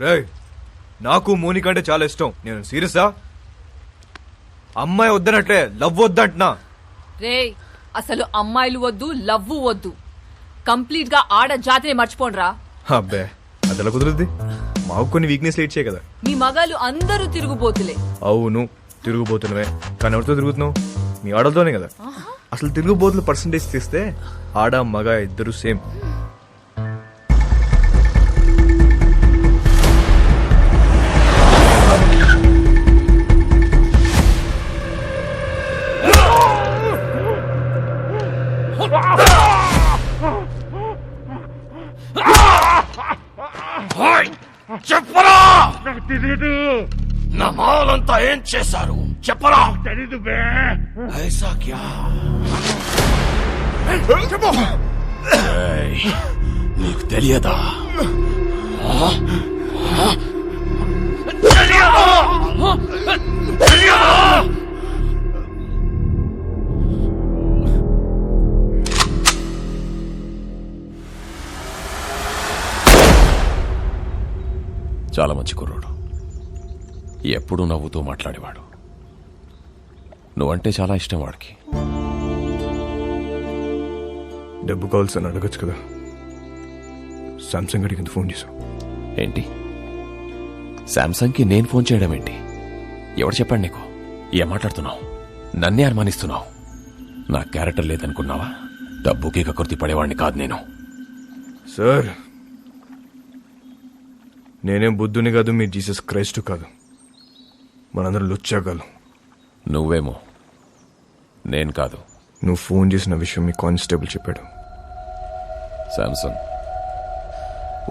రేయ్, నాకు మోనిక అంటే చాలా ఇష్టం. నేను సీరియసా? అమ్మాయి వద్దనట్లే, లవ్ వద్దంటున్నా. రే, అసలు అమ్మాయిలు వద్దు, లవ్వు వద్దు. కంప్లీట్ గా ఆడ జాతిని మర్చిపోండ్రా. అబ్బే, అదెలా కుదురుద్ది? మాకు కొన్ని వీక్నెస్ లేట్చే కదా. మీ మగాళ్ళు అందరూ తిరుగుబోతులే. అవును, తిరుగుబోతున్నవే. కానీ ఎవరితో తిరుగుతున్నావు? మీ ఆడలతోనే కదా. అసలు తిరుగుబోతుల పర్సంటేజ్ తీస్తే ఆడ మగ ఇద్దరు సేమ్. చెప్పరా, నా మాలంతా ఏం చేశారు చెప్పరా? తెలీదు బే. ఐసా క్యా? ఏయ్, నీకు తెలియదా? చాలా మంచి కుర్రోడు, ఎప్పుడూ నవ్వుతూ మాట్లాడేవాడు. నువ్వంటే చాలా ఇష్టం వాడికి. డబ్బు కావాల్సి అని అడగచ్చు కదా. సామ్సంగ్ అడిగింది ఫోన్ చేశావు ఏంటి? శాంసంగ్కి నేను ఫోన్ చేయడం ఏంటి? ఎవడు చెప్పాడు నీకు? ఏం మాట్లాడుతున్నావు? నన్నే అనుమానిస్తున్నావు. నా క్యారెక్టర్ లేదనుకున్నావా? డబ్బుకి కకృతి పడేవాడిని కాదు నేను. సార్, నేనేం బుద్ధుని కాదు, మీ జీసస్ క్రైస్ట్ కాదు. మనందరం లుచ్చాగాలు. నువ్వేమో, నేను కాదు. నువ్వు ఫోన్ చేసిన విషయం మీ కానిస్టేబుల్ చెప్పాడు. శాంసంగ్,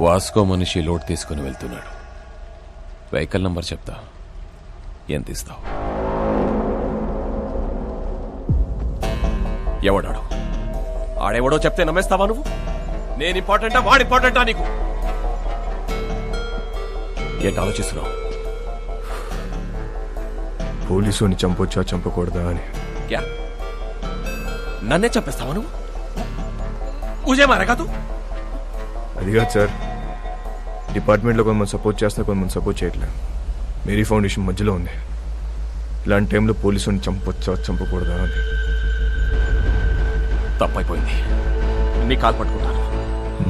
వాస్కో మనిషి లోడ్ తీసుకుని వెళ్తున్నాడు. వెహికల్ నంబర్ చెప్తా, ఎంత ఇస్తావు? ఎవడాడు? ఆడెవడో చెప్తే నమ్మేస్తావా నువ్వు? నేను ఇంపార్టెంటా వాడు ఇంపార్టెంటా నీకు? ఏంటి ఆలోచిస్తున్నావు? పోలీసుని చంపొచ్చా చంపకూడదా అని. క్యా నన్నే చంపేస్తావా నువ్వు? ముజే మారేగా తూ? అది కాదు సార్, డిపార్ట్మెంట్లో కొంతమంది సపోర్ట్ చేస్తున్నా, కొంతమంది సపోర్ట్ చేయట్లేదు. మేరీ ఫౌండేషన్ మధ్యలో ఉంది. ఇలాంటి టైంలో పోలీసుని చంపొచ్చా చంపకూడదా అని. తప్పైపోయింది. నీ కాలు పట్టుకుంటాను.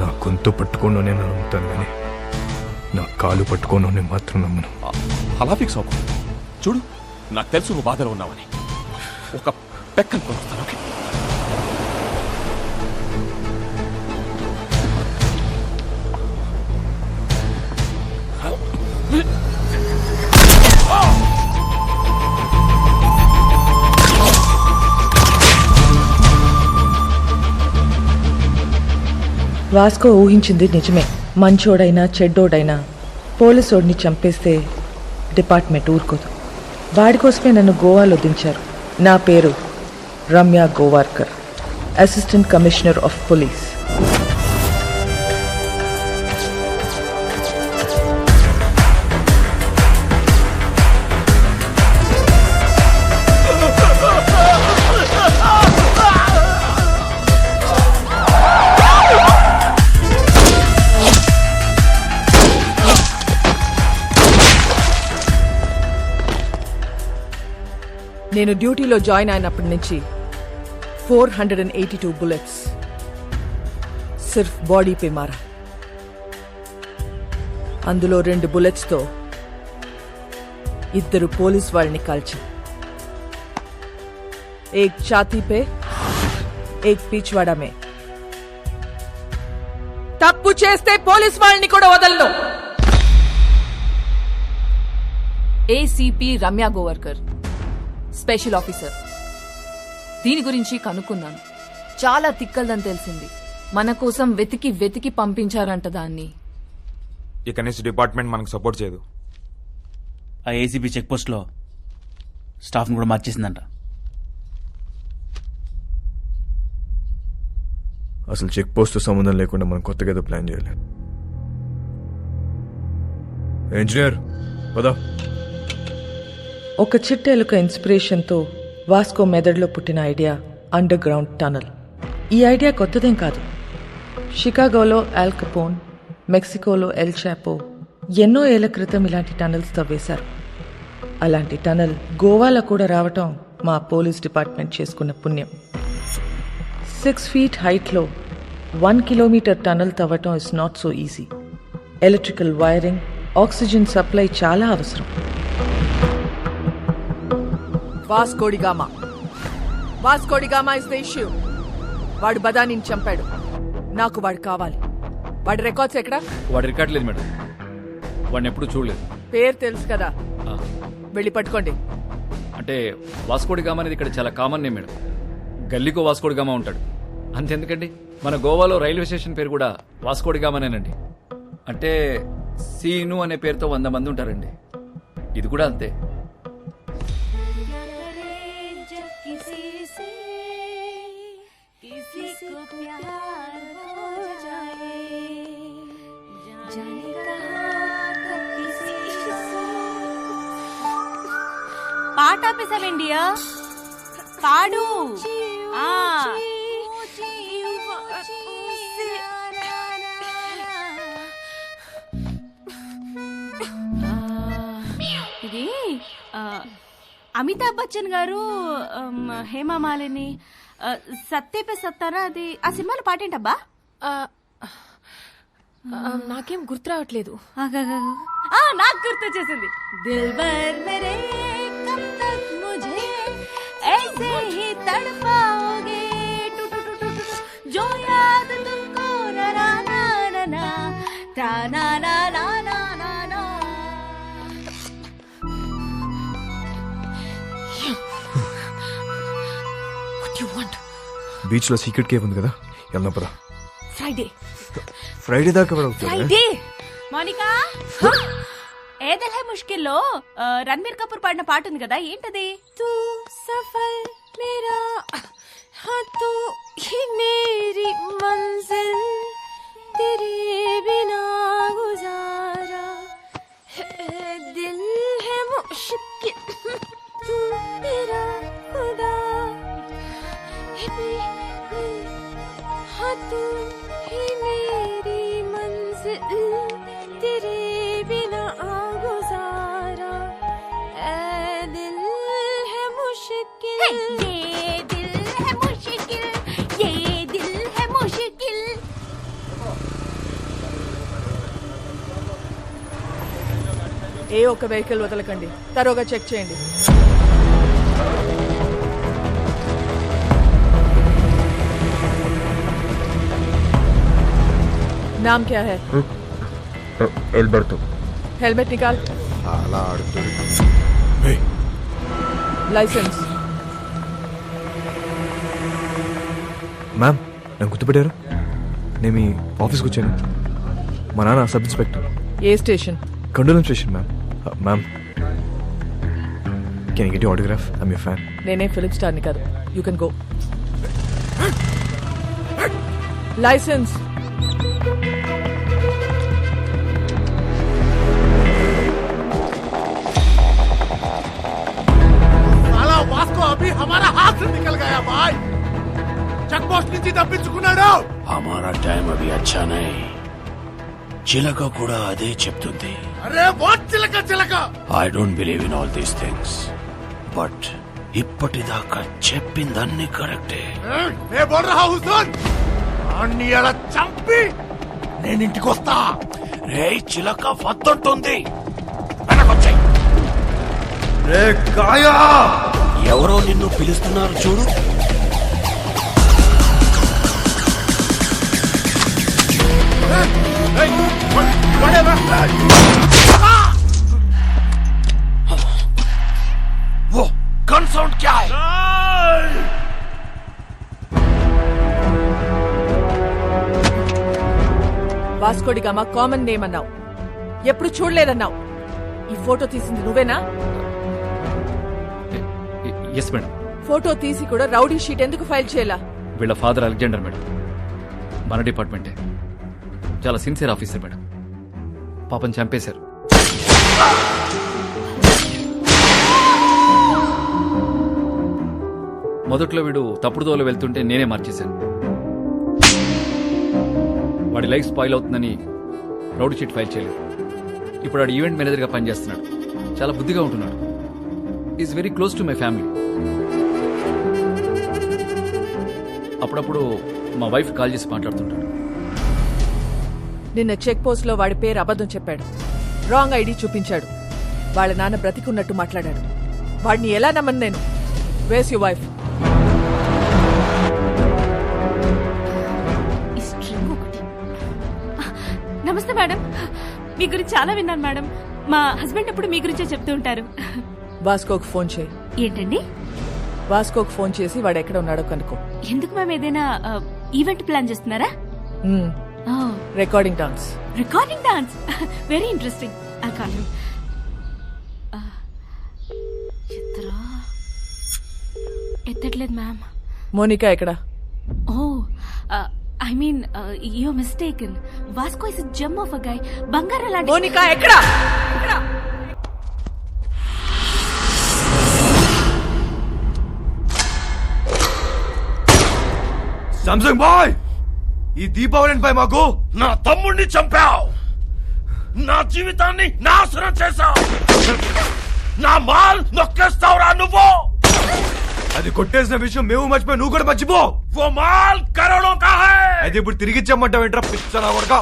నా గొంతు పట్టుకోను నేను నమ్ముతాను, కానీ నా కాలు పట్టుకోను నేను మాత్రం నమ్మను. అలా ఫిక్స్ అవ్వకు. చూడు, నాకు తెలుసు నువ్వు బాధలో ఉన్నావని. ఒక పెక్కను కొనుస్తాను. ఓకే? వాస్కో ఊహించింది నిజమే. మంచోడైనా చెడ్డోడైనా పోలీసోడిని చంపేస్తే డిపార్ట్మెంట్ ఊరుకోదు. వాడి కోసమే నన్ను గోవాలో దించారు. నా పేరు Ramya Govarkar, assistant commissioner of police. నేను డ్యూటీలో జాయిన్ అయినప్పటి నుంచి 482 బుల్లెట్స్ సిర్ఫ్ బాడీ పే మారా. అందులో 2 బుల్లెట్స్తో 2 పోలీస్ వాళ్ళని కాల్చా. एक छाती पे एक पिछवाड़ा में. తప్పు చేస్తే పోలీస్ వాళ్ళని కూడా వదలను. ACP Ramya Govarkar, special officer. దీని గురించి కనుక్కున్నాను. చాలా తిక్కల్దని తెలిసింది. మన కోసం వెతికి వెతికి పంపించారంట దాన్ని. ఇక నుంచి డిపార్ట్మెంట్ మనకు సపోర్ట్ చేయదు. ఆ ఏసీబీ చెక్ పోస్ట్ లో స్టాఫ్ ను కూడా మార్చేసిందంట. అసలు చెక్ పోస్ట్ సంబంధం లేకుండా మనం కొత్తగా ఏదో ప్లాన్ చేయాలి. ఇంజనీర్ పదా. ఒక చిట్టెలుక ఇన్స్పిరేషన్తో వాస్కో మెదడులో పుట్టిన ఐడియా అండర్ గ్రౌండ్ టనల్. ఈ ఐడియా కొత్తదేం కాదు. షికాగోలో ఆల్ కెపోన్, మెక్సికోలో ఎల్ చాపో ఎన్నో ఏళ్ల క్రితం ఇలాంటి టనల్స్ తవ్వేశారు. అలాంటి టనల్ గోవాలో కూడా రావటం మా పోలీస్ డిపార్ట్మెంట్ చేసుకున్న పుణ్యం. 6 feet హైట్లో 1 kilometer టనల్ తవ్వటం is not so easy. Electrical wiring, oxygen supply చాలా అవసరం. Vasco da Gama is the issue. వాడు బదానిని చంపాడు. నాకు వాడు కావాలి. వాడి రికార్డ్స్ ఎక్కడ? వాడి రికార్డ్ లేదు మేడం. వాడిని ఎప్పుడు చూడలేదు. పేరు తెలుసు కదా, ఆ, వెళ్ళి పట్టుకోండి. అంటే వాస్కోడిగామా అనేది ఇక్కడ చాలా కామన్ నేమ్ మేడం. గల్లీకో వాస్కోడిగామా ఉంటాడు. అంతెందుకండి, మన గోవాలో రైల్వే స్టేషన్ పేరు కూడా వాస్కోడిగామానేనండి. అంటే సీను అనే పేరుతో 100 మంది ఉంటారండి. ఇది కూడా అంతే. పాట ఆపేసావేండియా? పాడు. ఇది అమితాబ్ బచ్చన్ గారు, హేమా మాలిని, సత్తే పే సత్తారా, అది ఆ సినిమాలో పాటేంటబ్బా? నాకేం గుర్తు రావట్లేదు. నాకు గుర్తొచ్చేసింది. దిల్బర్ మేరే కబ్ తక్ ముझे ऐसे ही तड़पाओगे टू टू टू टू जो याद तुमको ना ना ना ना ता ना ना ना ना ना ना. What do you want? Beach లో సీక్రెట్ కేవ్ ఉంది కదా, వెళ్దాం పదా. ఫ్రైడే దాకా ఫ్రైడే. మోనికా, ఏ దిల్ హై ముష్కిల్లో రణ్బీర్ కపూర్ పాడిన పాట ఉంది కదా, ఏంటది? తూ సఫల్ మేరా हाँ तू ही मेरी मंजिल तेरे बिना गुजारा दिल है मुश्किल तू मेरा खुदा हाँ तू ही मेरी मंजिल तेरे बिना गुजारा दिल है मुश्किल ये दिल है मुश्किल ये दिल है मुश्किल. ఏ ఒక్క వెహికల్ వదలకండి, తరోగా చెక్ చేయండి. नाम क्या है? ఎల్బర్టో. हेलमेट निकाल. అలా ఆడుతుంది. लाइसेंस. మ్యామ్, నన్ను గుర్తుపెట్టారు? నేను మీ ఆఫీస్కి వచ్చాను. మా నాన్న sub inspector. A station? కండోలం station ma'am. Ma'am, can you get your autograph? I'm your fan. నేనే ఫిలిం స్టార్ని కాదు. You can go. लाइसेंस. साला वास्को अभी हमारा हाथ से निकल गया भाई. చెక్ పోస్ట్ నుంచి తప్పించుకున్నాడు. हमारा टाइम अभी अच्छा नहीं. చిలక కూడా అదే చెప్తుంది. అరే వాట్ చిలక చిలక. I don't believe in all these things, but ఇప్పటిదాకా చెప్పిందన్నీ కరెక్టే. मैं बोल रहा हूँ सुन, అన్ని అలా చంపి నేను ఇంటికి వస్తా. రే చిలక వద్దంటుంది, వెనకొచ్చాయి. రే కాయా, ఎవరో నిన్ను పిలుస్తున్నారు చూడు. वो गन साउंड क्या है? వాస్కోడిగామా కామన్ నేమ్ అన్నావు, ఎప్పుడు చూడలేదన్నావు. ఈ ఫోటో తీసింది నువ్వేనా? Yes madam. ఫోటో తీసి కూడా రౌడీ షీట్ ఎందుకు ఫైల్ చేయాలా? వీళ్ళ ఫాదర్ అలెగ్జాండర్ మేడం, మన డిపార్ట్మెంటే. చాలా సిన్సియర్ ఆఫీసర్ మేడం. పాపం చంపేశారు. మొదట్లో వీడు తప్పుడు దోవలో వెళ్తుంటే నేనే మార్చేశాను. వాడి లైఫ్ స్పాయిల్ అవుతుందని రౌడీ షీట్ ఫైల్ చేయలేదు. ఇప్పుడు వాడు ఈవెంట్ మేనేజర్గా పనిచేస్తున్నాడు. చాలా బుద్ధిగా ఉంటున్నాడు. Is very close to my family. అప్పుడప్పుడు మా వైఫ్ కాల్ చేసి మాట్లాడుతుంటాడు. నిన్న చెక్ పోస్ట్ లో వాడి పేరు అబద్ధం చెప్పాడు. రాంగ్ ఐడి చూపించాడు. వాళ్ళ నాన్న బ్రతికున్నట్టు మాట్లాడాడు. వాడిని ఎలా నమ్మను నేను? వేస్ యు వైఫ్? నమస్తే మేడం. మీ గురించి చాలా విన్నాను మేడం. మా హస్బెండ్ ఎప్పుడు మీ గురించే చెప్తూ ఉంటారు. వాస్కోకు ఫోన్ చేయి. ఏంటండి? వాస్కోకు ఫోన్ చేసి వాడు ఎక్కడ ఉన్నాడో కనుక్కో. ఎందుకు మేము ఏదైనా ఈవెంట్ ప్లాన్ చేస్తున్నారా? Recording dance. Recording dance, very interesting. ఎత్తట్లేదు మ్యామ్. మోనికా ఎక్కడ? Oh I mean you mistaken. Vasco is gem of a guy. బంగారం లాంటి. మోనికా ఎక్కడ? సామ్సంగ్ బాయ్, ఈ దీపావళిపై మాకు నా తమ్ముడిని చంపావు, నా జీవితాన్ని నాశనం చేశావు, నా మాల్ నొక్కేస్తావురా నువ్వు. అది కొట్టేసిన విషయం మేము మర్చిపోయి నువ్వు కూడా మర్చిపో. वो माल करोड़ों का है. అది ఇప్పుడు తిరిగి ఇచ్చామంటావు ఏంట్రా పిచ్చనా కొడకా?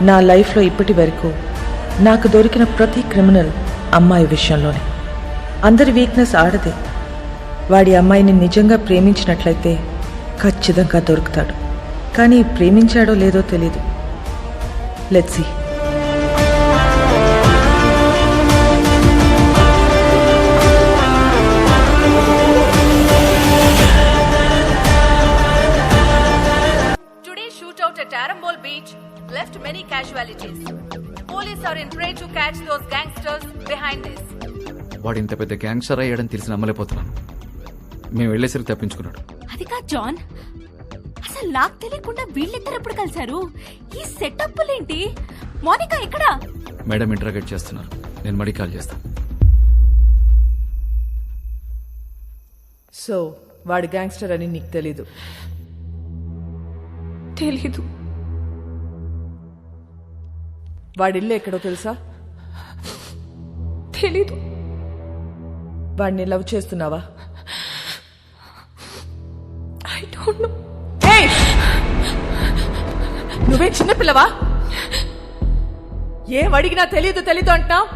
నా లైఫ్లో ఇప్పటి వరకు నాకు దొరికిన ప్రతి క్రిమినల్ అమ్మాయి విషయంలోనే. అందరి వీక్నెస్ ఆడదే. వాడి అమ్మాయిని నిజంగా ప్రేమించినట్లయితే ఖచ్చితంగా దొరుకుతాడు. కానీ ప్రేమించాడో లేదో తెలీదు. Let's see. Today's shootout at Arambol Beach left many casualties. Police are in prey to catch those gangsters behind this. వాడు ఇంత పెద్ద గ్యాంగ్స్టర్ అయ్యాడని తెలిసి నమ్మలేకపోతున్నాను. మేము వెళ్ళేసరికి తప్పించుకున్నాడు. అది కాదు జాన్, అసలు నాకు తెలియకుండా వీళ్ళిద్దరు ఎప్పుడు కలిశారు? ఈ సెటప్లేంటి? మోనికా ఎక్కడ? మేడం ఇంటరాగేట్ చేస్తున్నారు. నేను మడి కాల్ చేస్తాను. సో వాడు గ్యాంగ్స్టర్ అని నీకు తెలీదు? తెలీదు. వాడిల్లు ఎక్కడో తెలుసా? తెలీదు. వాడిని లవ్ చేస్తున్నావా? I don't know. నువ్వే చిన్నపిల్లవా? ఏం అడిగినా తెలీదు తెలీదు అంటున్నావు.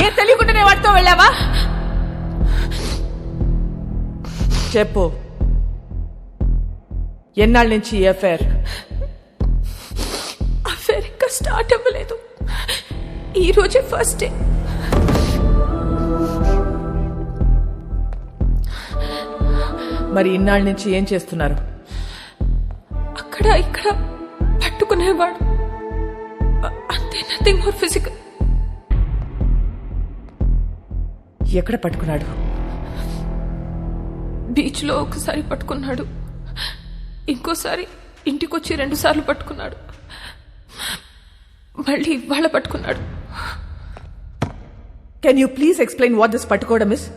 ఏం తెలియకుండానే వాడితో వెళ్ళావా? చెప్పు, ఎన్నాళ్ళ నుంచి ఈ అఫైర్? అఫైర్ ఇంకా స్టార్ట్ అవ్వలేదు. ఈ రోజే ఫస్ట్ డే. మరి ఇన్నాళ్ళ నుంచి ఏం చేస్తున్నారు? అక్కడ ఇక్కడ పట్టుకునేవాడు అంతే, నథింగ్ మోర్ ఫిజికల్. ఎక్కడ పట్టుకున్నాడు? బీచ్ లో ఒకసారి పట్టుకున్నాడు, ఇంకోసారి ఇంటికొచ్చి 2 సార్లు పట్టుకున్నాడు, మళ్ళీ ఇవాళ పట్టుకున్నాడు. Can you please explain what this పట్టుకోవడం ఇస్?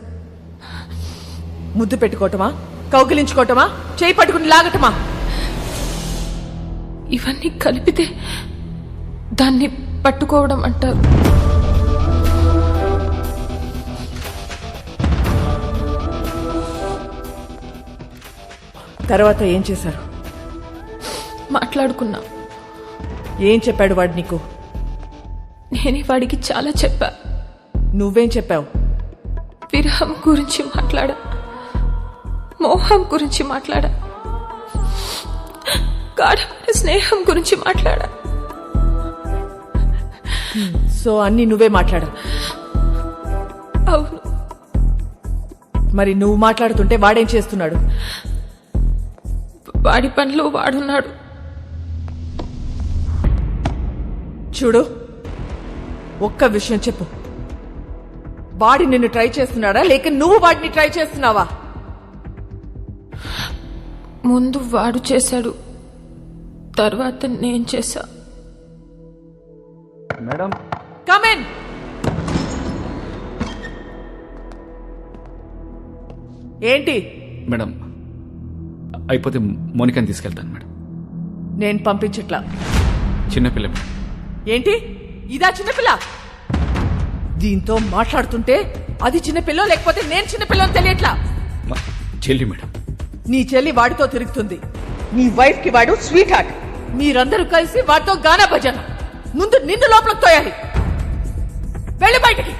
ముద్దు పెట్టుకోవటమా, కౌగిలించుకోవటమా, చేయి పట్టుకుని లాగటమా? ఇవన్నీ కలిపితే దాన్ని పట్టుకోవడం అంటారు. తర్వాత ఏం చేశారు? మాట్లాడుకున్నా. ఏం చెప్పాడు వాడు నీకు? నేనే వాడికి చాలా చెప్పా. నువ్వేం చెప్పావు? విరహం గురించి మాట్లాడా, మోహం గురించి మాట్లాడా, గాఢమైన స్నేహం గురించి మాట్లాడా. సో అన్ని నువ్వే మాట్లాడా? అవును. మరి నువ్వు మాట్లాడుతుంటే వాడేం చేస్తున్నాడు? వాడి పనిలో వాడున్నాడు. చూడు, ఒక్క విషయం చెప్పు. వాడి నిన్ను ట్రై చేస్తున్నాడా లేక నువ్వు వాడిని ట్రై చేస్తున్నావా? ముందు వాడు చేశాడు, తర్వాత నేను చేశా. Madam, come in. ఏంటి? మేడం, అయిపోతే మోనికాని తీసుకెళ్తాను మేడం. నేను పంపించట్లా. చిన్నపిల్ల మేడం. ఏంటి ఇదా చిన్నపిల్ల? దీంతో మాట్లాడుతుంటే అది చిన్నపిల్ల లేకపోతే నేను చిన్నపిల్లని తెలియట్లా. చెల్లి మేడం. నీ చెల్లి వాడితో తిరుగుతుంది. నీ వైఫ్ కి వాడు స్వీట్ హార్ట్. మీరందరూ కలిసి వాడితో గానా భజన. ముందు నిన్ను లోపలికి తోయాలి. వెళ్ళి బయటికి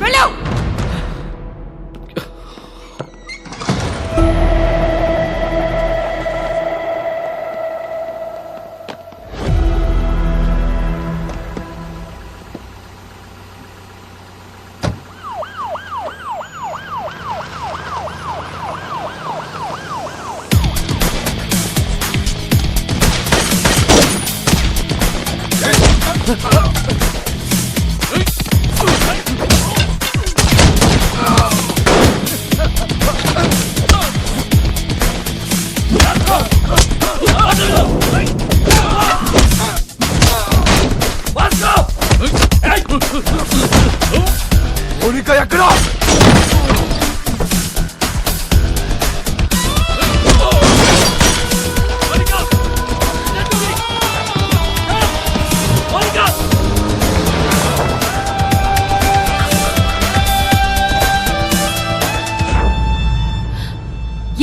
వెళ్ళావు. మోనికా ఎక్కడ?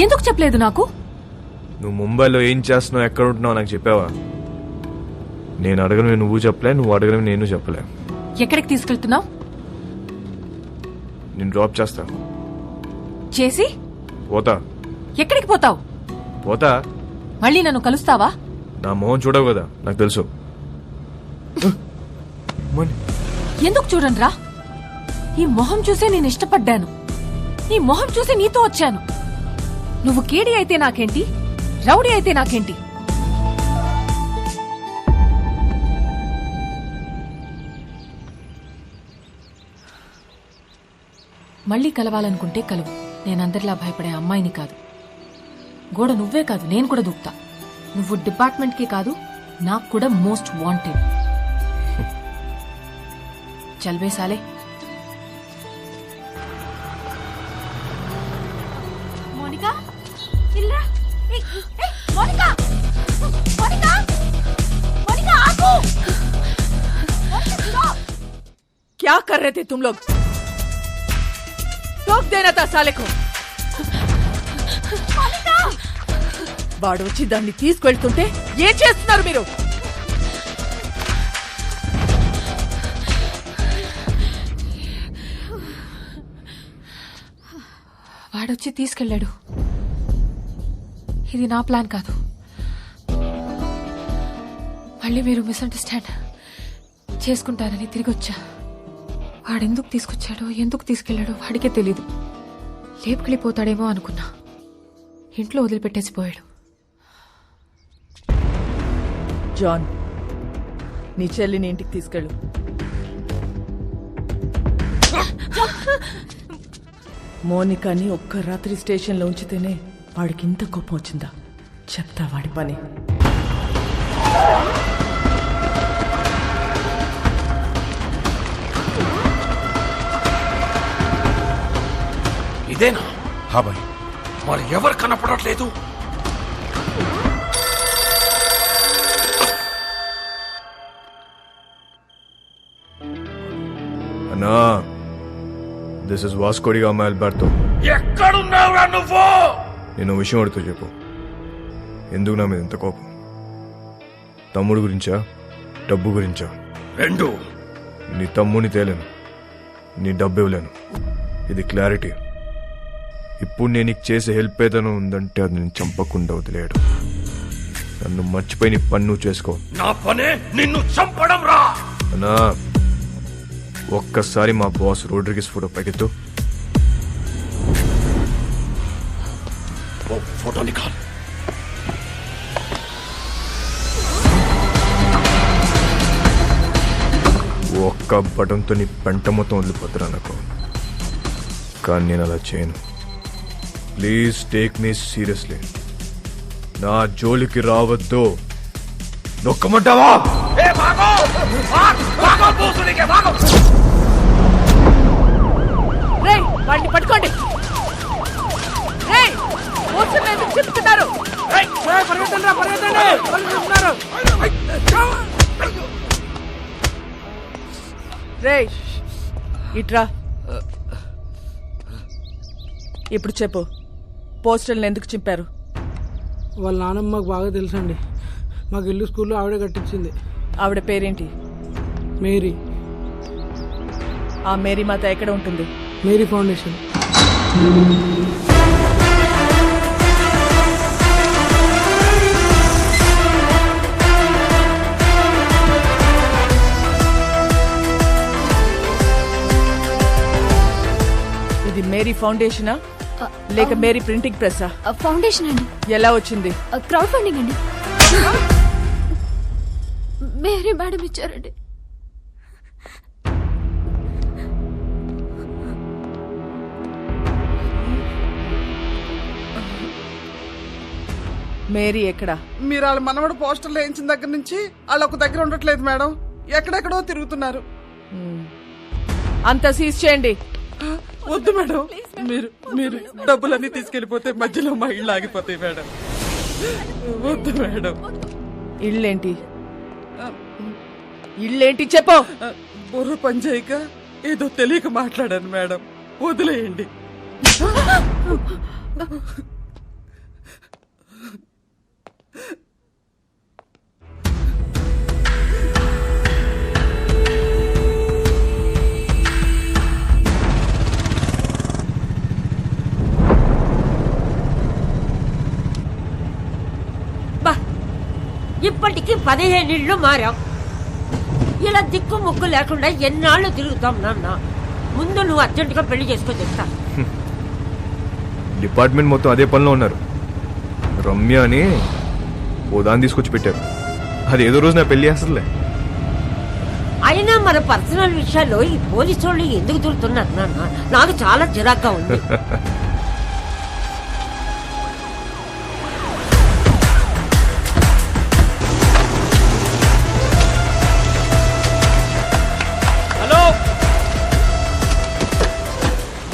ఎందుకు చెప్పలేదు నాకు? నువ్వు ముంబైలో ఏం చేస్తున్నావు, ఎక్కడ ఉంటున్నావు నాకు చెప్పావా? నేను అడగను నువ్వు చెప్పలే, నువ్వు అడగను నేను చెప్పలే. ఎక్కడికి తీసుకెళ్తున్నావు? నేను డ్రాప్ చేస్తా. చేసి పోతా. ఎక్కడికి పోతావు? పోతా. మళ్ళీ నన్ను కలుస్తావా? నా మొహం చూడవు కదా, నాకు తెలుసు. ఎందుకు చూడండిరా, ఈ మొహం చూసే నేను ఇష్టపడ్డాను. ఈ మొహం చూసి నీతో వచ్చాను. నువ్వు కేడి అయితే నాకేంటి, రౌడీ అయితే నాకేంటి? మళ్ళీ కలవాలనుకుంటే కలువు. నేనందరిలా భయపడే అమ్మాయిని కాదు. గోడ నువ్వే కాదు, నేను కూడా దూకుతా. నువ్వు డిపార్ట్మెంట్కే కాదు, నాకు కూడా మోస్ట్ వాంటెడ్. చల్వే సాలే. మోనికా ఇల్లా. మోనికా మోనికా మోనికా ఆగు. क्या कर रहे थे तुम लोग? टोक देना था साले को. వాడు వచ్చి దాన్ని తీసుకెళ్తుంటే ఏం చేస్తున్నారు మీరు? వాడొచ్చి తీసుకెళ్ళాడు. ఇది నా ప్లాన్ కాదు. మళ్ళీ మీరు మిస్అండర్స్టాండ్ చేసుకుంటారని తిరిగొచ్చా. వాడెందుకు తీసుకొచ్చాడో, ఎందుకు తీసుకెళ్లాడో వాడికే తెలీదు. లేపుకెళ్ళిపోతాడేమో అనుకున్నా. ఇంట్లో వదిలిపెట్టేసి పోయాడు. జాన్, నీ చెల్లిని ఇంటికి తీసుకెళ్ళు. మోనికాని ఒక్క రాత్రి స్టేషన్లో ఉంచితేనే వాడికి ఇంత కోపం వచ్చిందా? చెప్తా వాడి పని. ఇదేనా? హా భాయ్. మరి ఎవరు కనపడట్లేదు? అన్నా, దిస్ ఇస్ వాస్కోడిగామా అల్బర్టో. ఎక్కడున్నావురా నువ్వు? నేను విషయం అడుగుతూ చెప్పు. ఎందుకు నా మీద ఇంత కోపం? తమ్ముడు గురించా, డబ్బు గురించా? రెండు. నీ తమ్ముని తేలేను, నీ డబ్బు ఇవ్వలేను. ఇది క్లారిటీ. ఇప్పుడు నేను నీకు చేసే హెల్ప్ ఏదైనా ఉందంటే అది నేను చంపకుండా వదిలేయడు. నన్ను మర్చిపోయి నీ పని నువ్వు చేసుకో. నా పనే నిన్ను చంపడం రా. అన్నా, ఒక్కసారి మా బాస్ రోడ్రిగిస్ ఫోటో పైకెత్తు. ఫోటో నికాల్. ఒక్క బటన్తో నీ పెంట మొత్తం వదిలిపోతురా నాకు. కానీ నేను అలా చేయను. Please take me seriously. నా జోలికి రావద్దు. నొక్కమంటావా? వాడిని పట్టుకోండి. ఎందుకు చెప్తున్నారు? రేయ్, ఇట్రా. ఇప్పుడు చెప్పు, పోస్టర్లు ఎందుకు చింపారు? వాళ్ళ నాన్నమ్మ మాకు బాగా తెలుసండి. మాకు ఇల్లు స్కూల్లో ఆవిడే కట్టించింది. ఆవిడ పేరేంటి? మేరీ. ఆ మేరీ మాత ఎక్కడ ఉంటుంది? Mary foundation. ఇది మేరీ ఫౌండేషనా లేక మేరీ ప్రింటింగ్ ప్రెస్సా? ఫౌండేషన్ అండి. ఎలా వచ్చింది? క్రౌడ్ ఫండింగ్ అండి. మేరీ మేడం ఇచ్చారండి. మేరీ ఎక్కడా? మీరు వాళ్ళ మనవడు పోస్టర్లు వేయించిన దగ్గర నుంచి వాళ్ళు ఒక దగ్గర ఉండట్లేదు మేడం. ఎక్కడెక్కడో తిరుగుతున్నారు. అంతా సీజ్ చేయండి. వద్దు మేడం, మీరు మీరు డబ్బులన్నీ తీసుకెళ్లిపోతే మధ్యలో మా ఇళ్ళు ఆగిపోతాయి మేడం. వద్దు మేడం. ఇళ్ళేంటి? ఇళ్ళేంటి చెప్పు. బుర్ర పనిచేయక ఏదో తెలియక మాట్లాడాను మేడం, వదిలేయండి. ఇప్పటికి 15 ఇళ్ళు మారాం. ఇలా దిక్కు ముక్కు లేకుండా ఎన్నాళ్ళు తిరుగుతాం నాన్న. ముందు నువ్వు అర్జెంటుగా పెళ్లి చేసుకొని చెప్తా. డిపార్ట్మెంట్ మొత్తం అదే పనిలో ఉన్నారు. రమ్య అని ఓ దాన్ని తీసుకొచ్చి పెట్టారు. అది ఏదో రోజు నా పెళ్లి చేస్తుందిలే. అయినా మన పర్సనల్ విషయాల్లో ఈ పోలీసు వాళ్ళు ఎందుకు తిరుగుతున్నారు నాన్న? నాకు చాలా చిరాగ్గా ఉంది.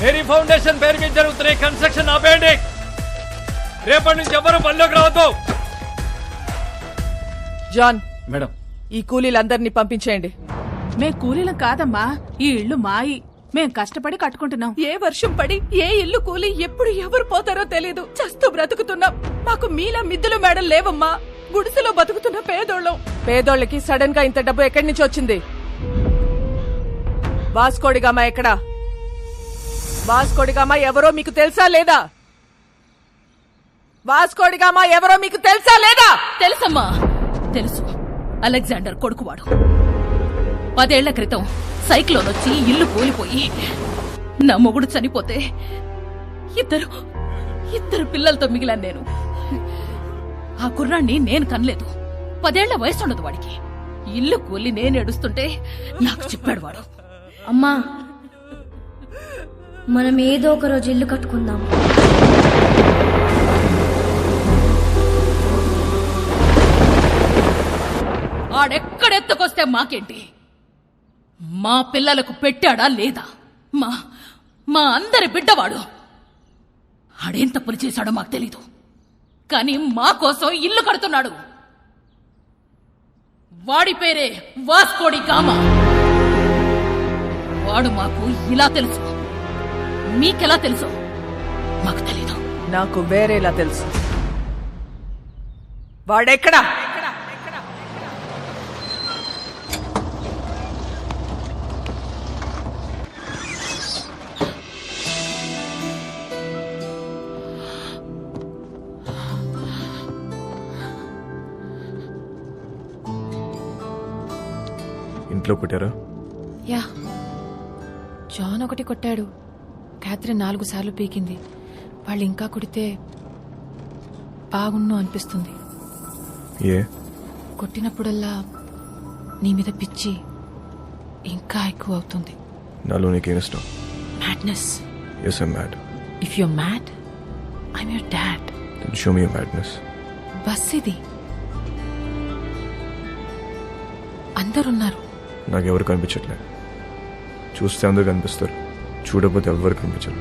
మేరీ ఫౌండేషన్ పేరు మీద జరుగుతున్న కన్స్ట్రక్షన్ ఆపేయండి. రేపటి నుంచి ఎవరు పనిలోకి రావద్దు. జాన్ మేడం, ఈ కూలీలందరినీ పంపించేయండి. మేం కూలీలం కాదమ్మా, ఈ ఇల్లు మాయి. మేం కష్టపడి కట్టుకుంటున్నాం. ఏ వర్షం పడి ఏ ఇల్లు కూలి ఎప్పుడు ఎవరు పోతారో తెలీదు. చస్తూ బ్రతుకుతున్నాం. మాకు మీలా మిద్దులు మేడలు లేవమ్మా. గుడిసెలో బతుకుతున్న పేదోళ్ళం. పేదోళ్ళకి సడన్ గా ఇంత డబ్బు ఎక్కడి నుంచి వచ్చింది? వాస్కోడిగామా ఎక్కడా? వాస్కోడిగామా ఎవరో మీకు తెలుసా లేదా? వాస్కోడిగామా ఎవరో మీకు తెలుసా లేదా? తెలుసమ్మా, తెలుసు. అలెగ్జాండర్ కొడుకువాడు. 10 ఏళ్ల క్రితం సైక్లోన్ వచ్చి ఇల్లు కూలిపోయి నా మొగుడు చనిపోతే ఇద్దరు పిల్లలతో మిగిలాను నేను. ఆ కుర్రాన్ని నేను కనలేదు. 10 ఏళ్ల వయసు ఉండదు వాడికి. ఇల్లు కూలి నేను ఏడుస్తుంటే నాకు చెప్పాడు వాడు. అమ్మా, మనం ఏదో ఒక రోజు ఇల్లు కట్టుకుందాం. ఆడెక్కడెత్తుకొస్తే మాకేంటి? మా పిల్లలకు పెట్టాడా లేదా? మా అందరి బిడ్డవాడు. ఆడేం తప్పులు చేశాడో మాకు తెలీదు, కానీ మా కోసం ఇల్లు కడుతున్నాడు. వాడి పేరే వాస్కోడి గామా. వాడు మాకు ఇలా తెలుసు, మీకెలా తెలుసు మాకు తెలీదు. నాకు వేరేలా తెలుసు. వాడెక్కడా? ఇంట్లో కొట్టారా? యా, జాన్ ఒకటి కొట్టాడు, క్యాథరిన్ 4 సార్లు పీకింది. వాళ్ళు ఇంకా కొడితే బాగున్ను అనిపిస్తుంది. ఏ? కొట్టినప్పుడల్లా నీ మీద పిచ్చి ఇంకా ఎక్కువ అవుతుంది. నాలో నీకేం ఇష్టం? Madness. Yes, I'm mad. If you're mad, I'm your dad. Then show me your madness. Bus ఇది, అందరున్నారు. నాకెవరు కనిపించట్లే. చూస్తే అందరు కనిపిస్తారు, చూడకపోతే ఎవరు కనిపించరు.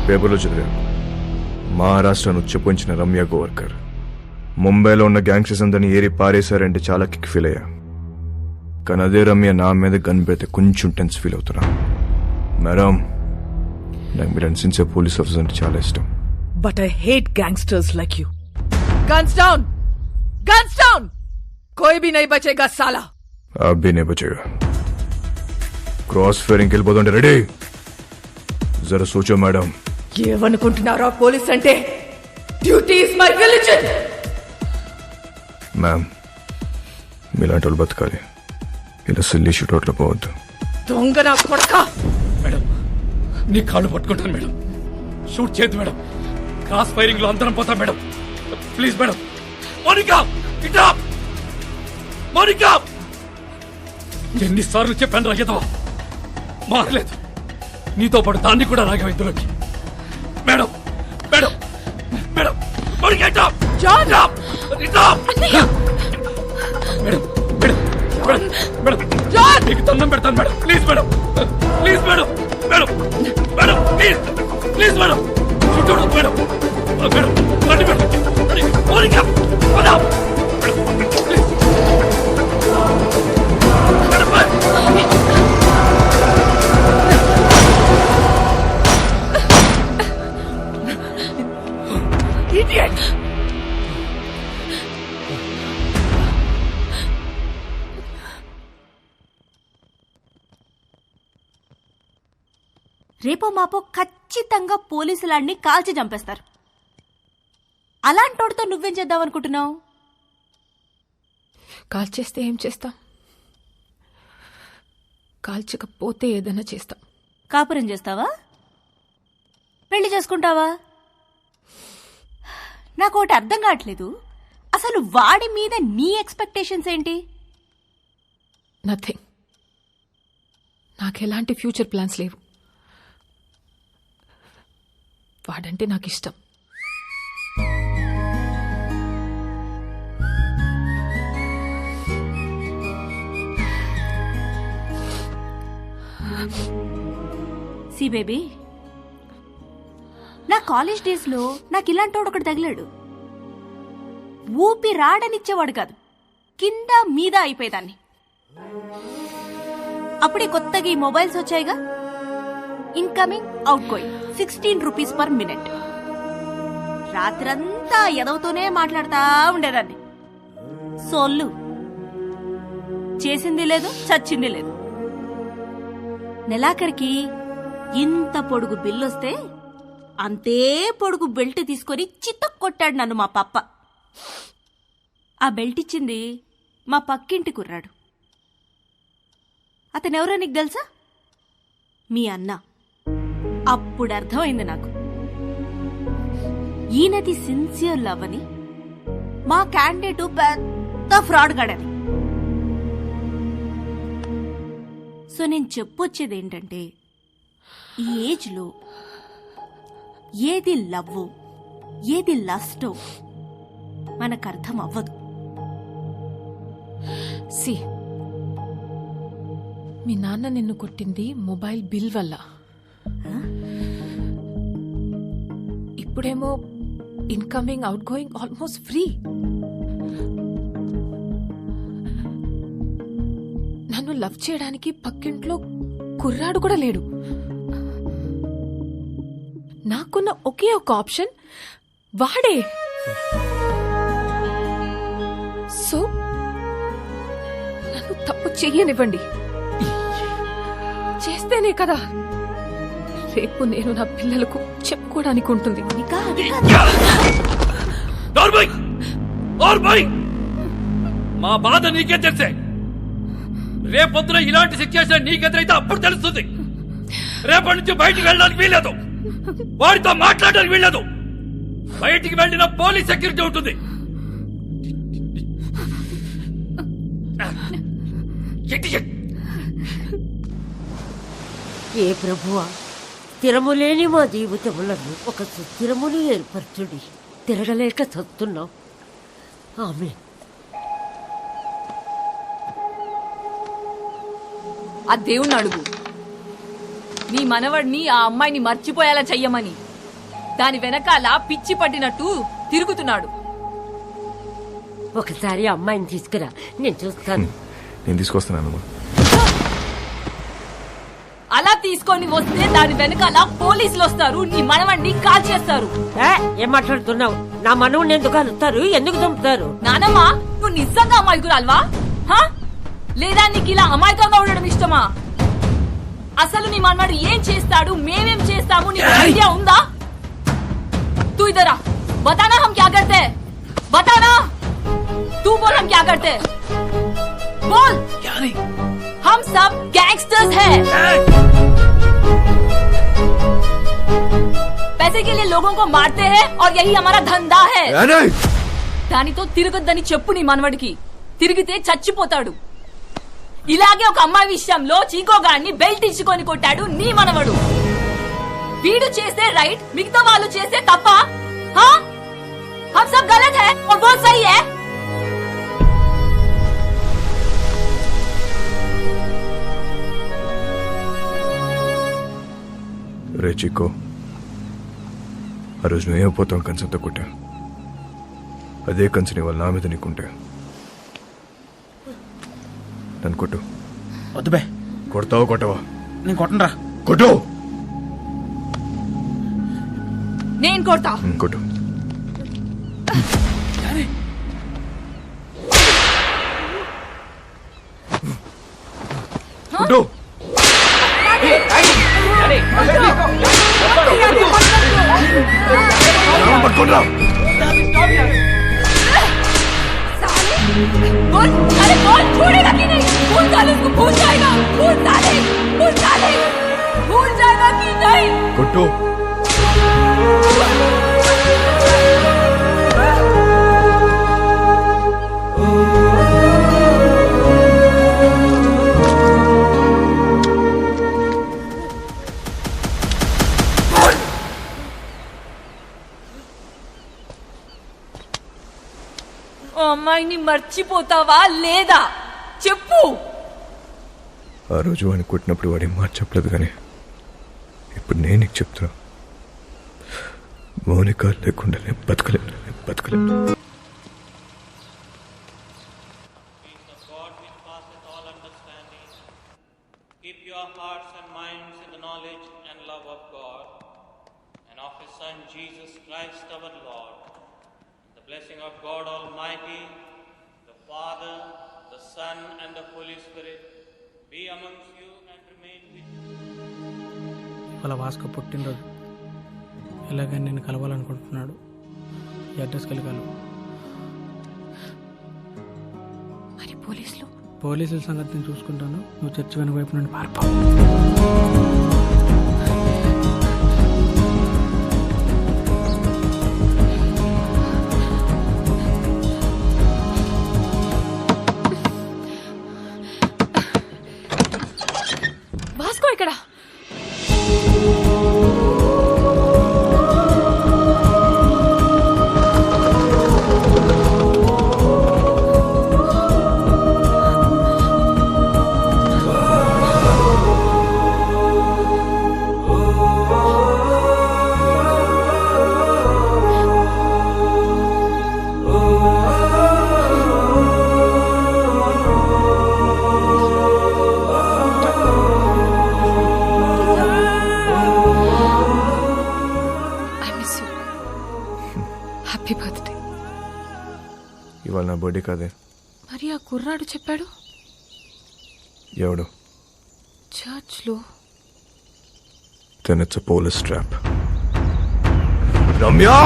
పేపర్లో చదివా, మహారాష్ట్రను ఉచ్చపోంచిన రమ్య గోవర్కర్ ముంబైలో ఉన్న గ్యాంగ్స్టర్స్ అందరినీ ఏరి పారేశారంటే చాలా కిక్ ఫీల్ అయ్యా. కానీ అదే రమ్య నా మీద గన్ పెడితే కొంచెం టెన్స్ ఫీల్ అవుతున్నా. మేడం, నాకు మీరు అనిసించే పోలీస్ ఆఫీసర్ అంటే చాలా ఇష్టం. But I hate gangsters like you. Guns down! Guns down! कोई भी नहीं बचेगा साला. आप भी नहीं बचेगा. क्रॉस ఫైరింగ్ వెళ్ళిపోతుంటే రెడీ. జరా సోచో మేడం. ఏమనుకుంటున్నారా పోలీస్ అంటే? Duty is my religion. Ma'am, మీలాంటి వాళ్ళు బతకాలి, ఇలా సిల్లీ షూట్అవుట్లో పోవద్దు. దొంగ నా కొడక. మేడం, నీ కాళ్ళు పట్టుకుంటాను మేడం. షూట్ చేయద్దు మేడం. క్రాస్ ఫైరింగ్ లో అందరం పోతాం మేడం. Please madam. మోనికా, ఇట్రా. మోనికా, ఎన్నిసార్లు చెప్పాను రాగేదో మారలేదు. నీతో పాటు దాన్ని కూడా రాగా ఇందులోకి. మేడం, మేడం, మేడం, మోనికా ఇట్రా. జాన్, ఇట్రా. Madam, madam, madam, madam, John, నీకు దండం పెడతాను madam. Please madam, please madam, madam, madam, please, please madam. చూడు మేడం, మేడం, రండి మేడం. మోనికా, పదాం. Madam, please. Idiot! రేపో మాపో ఖచ్చితంగా పోలీసులాన్ని కాల్చి చంపేస్తారు. అలాంటోడితో నువ్వేం చేద్దామనుకుంటున్నావు? కాల్చేస్తే ఏం చేస్తాం? కాల్చకపోతే ఏదైనా చేస్తాం. కాపురం చేస్తావా? పెళ్లి చేసుకుంటావా? నాకు ఒకటి అర్థం కావట్లేదు. అసలు వాడి మీద నీ ఎక్స్పెక్టేషన్స్ ఏంటి? నథింగ్. నాకు ఎలాంటి ఫ్యూచర్ ప్లాన్స్ లేవు. వాడంటే నాకు ఇష్టం. సి బేబీ, నా కాలేజ్ డేస్ లో నాకు ఇలాంటోడు ఒకటి తగిలాడు. ఊపి రాడనిచ్చేవాడు కాదు, కింద మీద అయిపోయేదాన్ని. అప్పుడే కొత్తగా ఈ మొబైల్స్ వచ్చాయిగా, incoming outgoing 16 rupees per minute. రాత్రంతా ఎదవుతూనే మాట్లాడుతూ ఉండేదాన్ని. సోళ్ళు చేసింది లేదు, చచ్చింది లేదు. నెలాఖరికి ఇంత పొడుగు బిల్లొస్తే అంతే పొడుగు బెల్ట్ తీసుకొని చిత్తకు కొట్టాడు నన్ను మా పప్ప. ఆ బెల్ట్ ఇచ్చింది మా పక్కింటి కుర్రాడు. అతనెవరో నీకు తెలుసా? మీ అన్న. అప్పుడు అర్థమైంది నాకు, ఈయనది సిన్సియర్ లవ్ అని, మా క్యాండిడేట్ పెద్ద ఫ్రాడ్ గడని. సో నేను చెప్పొచ్చేది ఏంటంటే, ఈ ఏజ్ లో ఏది లవ్ ఏది లస్టో మనకు అర్థం అవ్వదు. సి, మీ నాన్న నిన్ను కొట్టింది మొబైల్ బిల్ వల్ల. ఇప్పుడేమో incoming out going almost free. నన్ను లవ్ చేయడానికి పక్కింట్లో కుర్రాడు కూడా లేడు. నాకున్న ఒకే ఒక ఆప్షన్ వాడే. సో నన్ను తప్పు చెయ్యనివ్వండి. చేస్తేనే కదా రేపు నేను నా పిల్లలకు చెప్పుకోవడానికి ఉంటుంది. మా బాధ నీకే తెలిసే. రేపొద్దున ఇలాంటి సిచ్యువేషన్ నీకెదురైతే అప్పుడు తెలుస్తుంది. రేపటి నుంచి బయటికి వెళ్ళడానికి వీల్లేదు, వాడితో మాట్లాడడానికి వీల్లేదు. బయటికి వెళ్ళిన పోలీస్ సెక్యూరిటీ ఉంటుంది. ఏ ప్రభువా, స్థిరము లేని మా జీవితములను ఒక సుస్థిరమును ఏర్పరచుడి. తిరగలేక చస్తున్నాం. ఆమె ఆ దేవుణ్ణి అడుగు, నీ మనవడిని ఆ అమ్మాయిని మర్చిపోయేలా చెయ్యమని. దాని వెనకాల పిచ్చి పట్టినట్టు తిరుగుతున్నాడు. ఒకసారి అమ్మాయిని తీసుకురా, నేను చూస్తాను. నేను తీసుకొస్తాను. అలా తీసుకొని వస్తే దాని వెనకాల పోలీసులు వస్తారు, నీ మనవడిని కాల్ చేస్తారు. ఏం మాట్లాడుతున్నావు? నా మనవుని ఎందుకు కలుస్తారు? ఎందుకు చంపుతారు? నానమ్మ, నువ్వు నిజంగా అమాయకురాల్వా? లేదా నీకు ఇలా అమాయకంగా ఉండడం ఇష్టమా? అసలు నీ మనవాడు ఏం చేస్తాడు, మేమేం చేస్తాము, నీకు ఐడియా ఉందా? तू इधर आ, बताना हम क्या करते हैं, बताना. तू बोल हम क्या करते हैं, बोल. क्या नहीं, हम सब गैंगस्टर्स हैं. पैसे के लिए लोगों को मारते हैं और यही हमारा धंधा है. దానితో తిరగొద్దని చెప్పు నీ మనవడికి. తిరిగితే చచ్చిపోతాడు. ఇలాగే ఒక అమ్మాయి విషయంలో చీకోగాడిని బెల్ట్ ఇచ్చుకొని కొట్టాడు నీ మనవడు. వీడు చేస్తే రైట్, మిగతా వాళ్ళు చేస్తే తప్ప? हम सब गलत है और वो सही है. రే చిక్కో, ఆ రోజు నువ్వేమైపోతావు కంచంతో కొట్టా. అదే కంచని వాళ్ళు నా మీద నీకుంటే నన్ను కొట్టు. వద్దు బే. కొడతావా కొట్టవా? నేను కొట్టనరా. కొట్టు. నేను కొడతా. కొట్టు. కొట్టు. పట్టుకోండి. बोल, अरे बोल, छोड़ेगा कि नहीं? भूल जाए उसको, भूल जाएगा. भूल जाए, भूल जाए, भूल जाएगा कि नहीं? కొట్టు. అమ్మాయిని మర్చిపోతావా లేదా చెప్పు. ఆ రోజు వాడిని కొట్టినప్పుడు వాడి మాట చెప్పలేదు, కానీ ఇప్పుడు నేను నీకు చెప్తున్నా. మౌనిక లేకుండా నేను బతకలేను. Keep your hearts and minds in the knowledge and love of God and of His Son Jesus Christ our Lord. The blessing of God Almighty, the Father, the Son and the Holy Spirit be amongst you and remain with you. వాళ్ళ Vasco పుట్టినరోజు ఎలాగని నేను కలవాలనుకుంటున్నాడు. ఈ అడ్రస్కి వెళ్ళి కలవు. మరి పోలీసుల సంగతి నేను చూసుకుంటాను. నువ్వు చర్చి వెనుక వైపు నుండి పారిపో. ఇవాళ నా బర్త్డే కాదే. మరి ఆ కుర్రాడు చెప్పాడు ఎవడు? చర్చ్లో. Then it's a police trap. Ramya!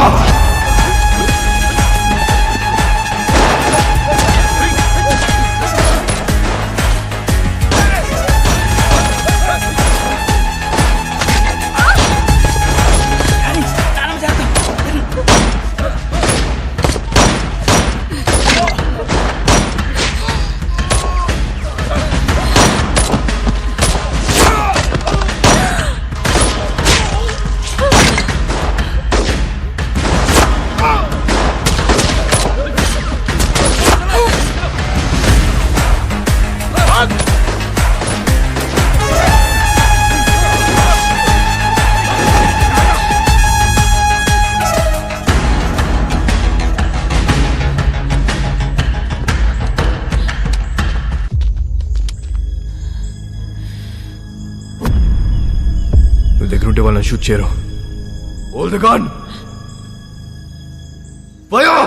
దగ్గర ఉంటే వాళ్ళని షూట్ చేయరు. Hold the gun! Fire!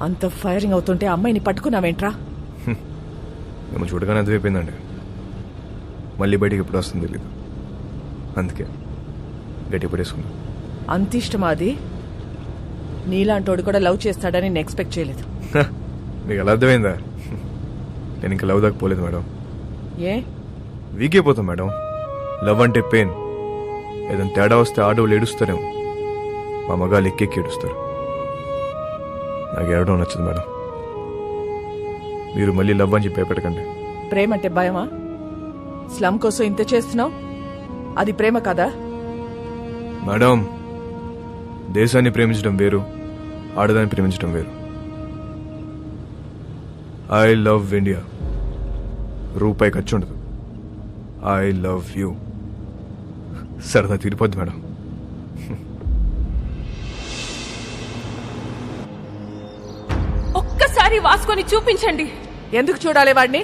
అంత ఫైరింగ్ అవుతుంటే అమ్మాయిని పట్టుకున్నావేంట్రా? మేము చూడగానే అర్థమైపోయిందండి. మళ్ళీ బయటికి ఎప్పుడు వస్తుంది తెలీదు. అందుకే గట్టి పడేసుకున్నా. అంత ఇష్టమా అది? నీలాంటోడు కూడా లవ్ చేస్తాడని నేను ఎక్స్పెక్ట్ చేయలేదు. మీకు ఎలా అర్థమైందా? నేను ఇంకా లవ్ దాకా పోలేదు మేడం. ఏ వీక్ అయిపోతాం మేడం. లవ్ అంటే పెయిన్. ఏదైనా తేడా వస్తే ఆడవాళ్ళు ఏడుస్తారేమో, మా మగాళ్ళు ఎక్కెక్కి ఏడుస్తారు. నాకు ఏడవడం నచ్చదు మేడం. మీరు మళ్ళీ లవ్ అని చెప్పి భయపెట్టకండి. ప్రేమ అంటే భయమా? స్లమ్ కోసం ఇంత చేస్తున్నావు, అది ప్రేమ కదా? మేడం, దేశాన్ని ప్రేమించడం వేరు, ఆడదాన్ని ప్రేమించడం వేరు. I love India. రూపాయి ఖర్చు ఉండదు. I love you. సరదా తీరిపోద్ది మేడం. ఒక్కసారి వాసుకొని చూపించండి. ఎందుకు చూడాలి వాడిని?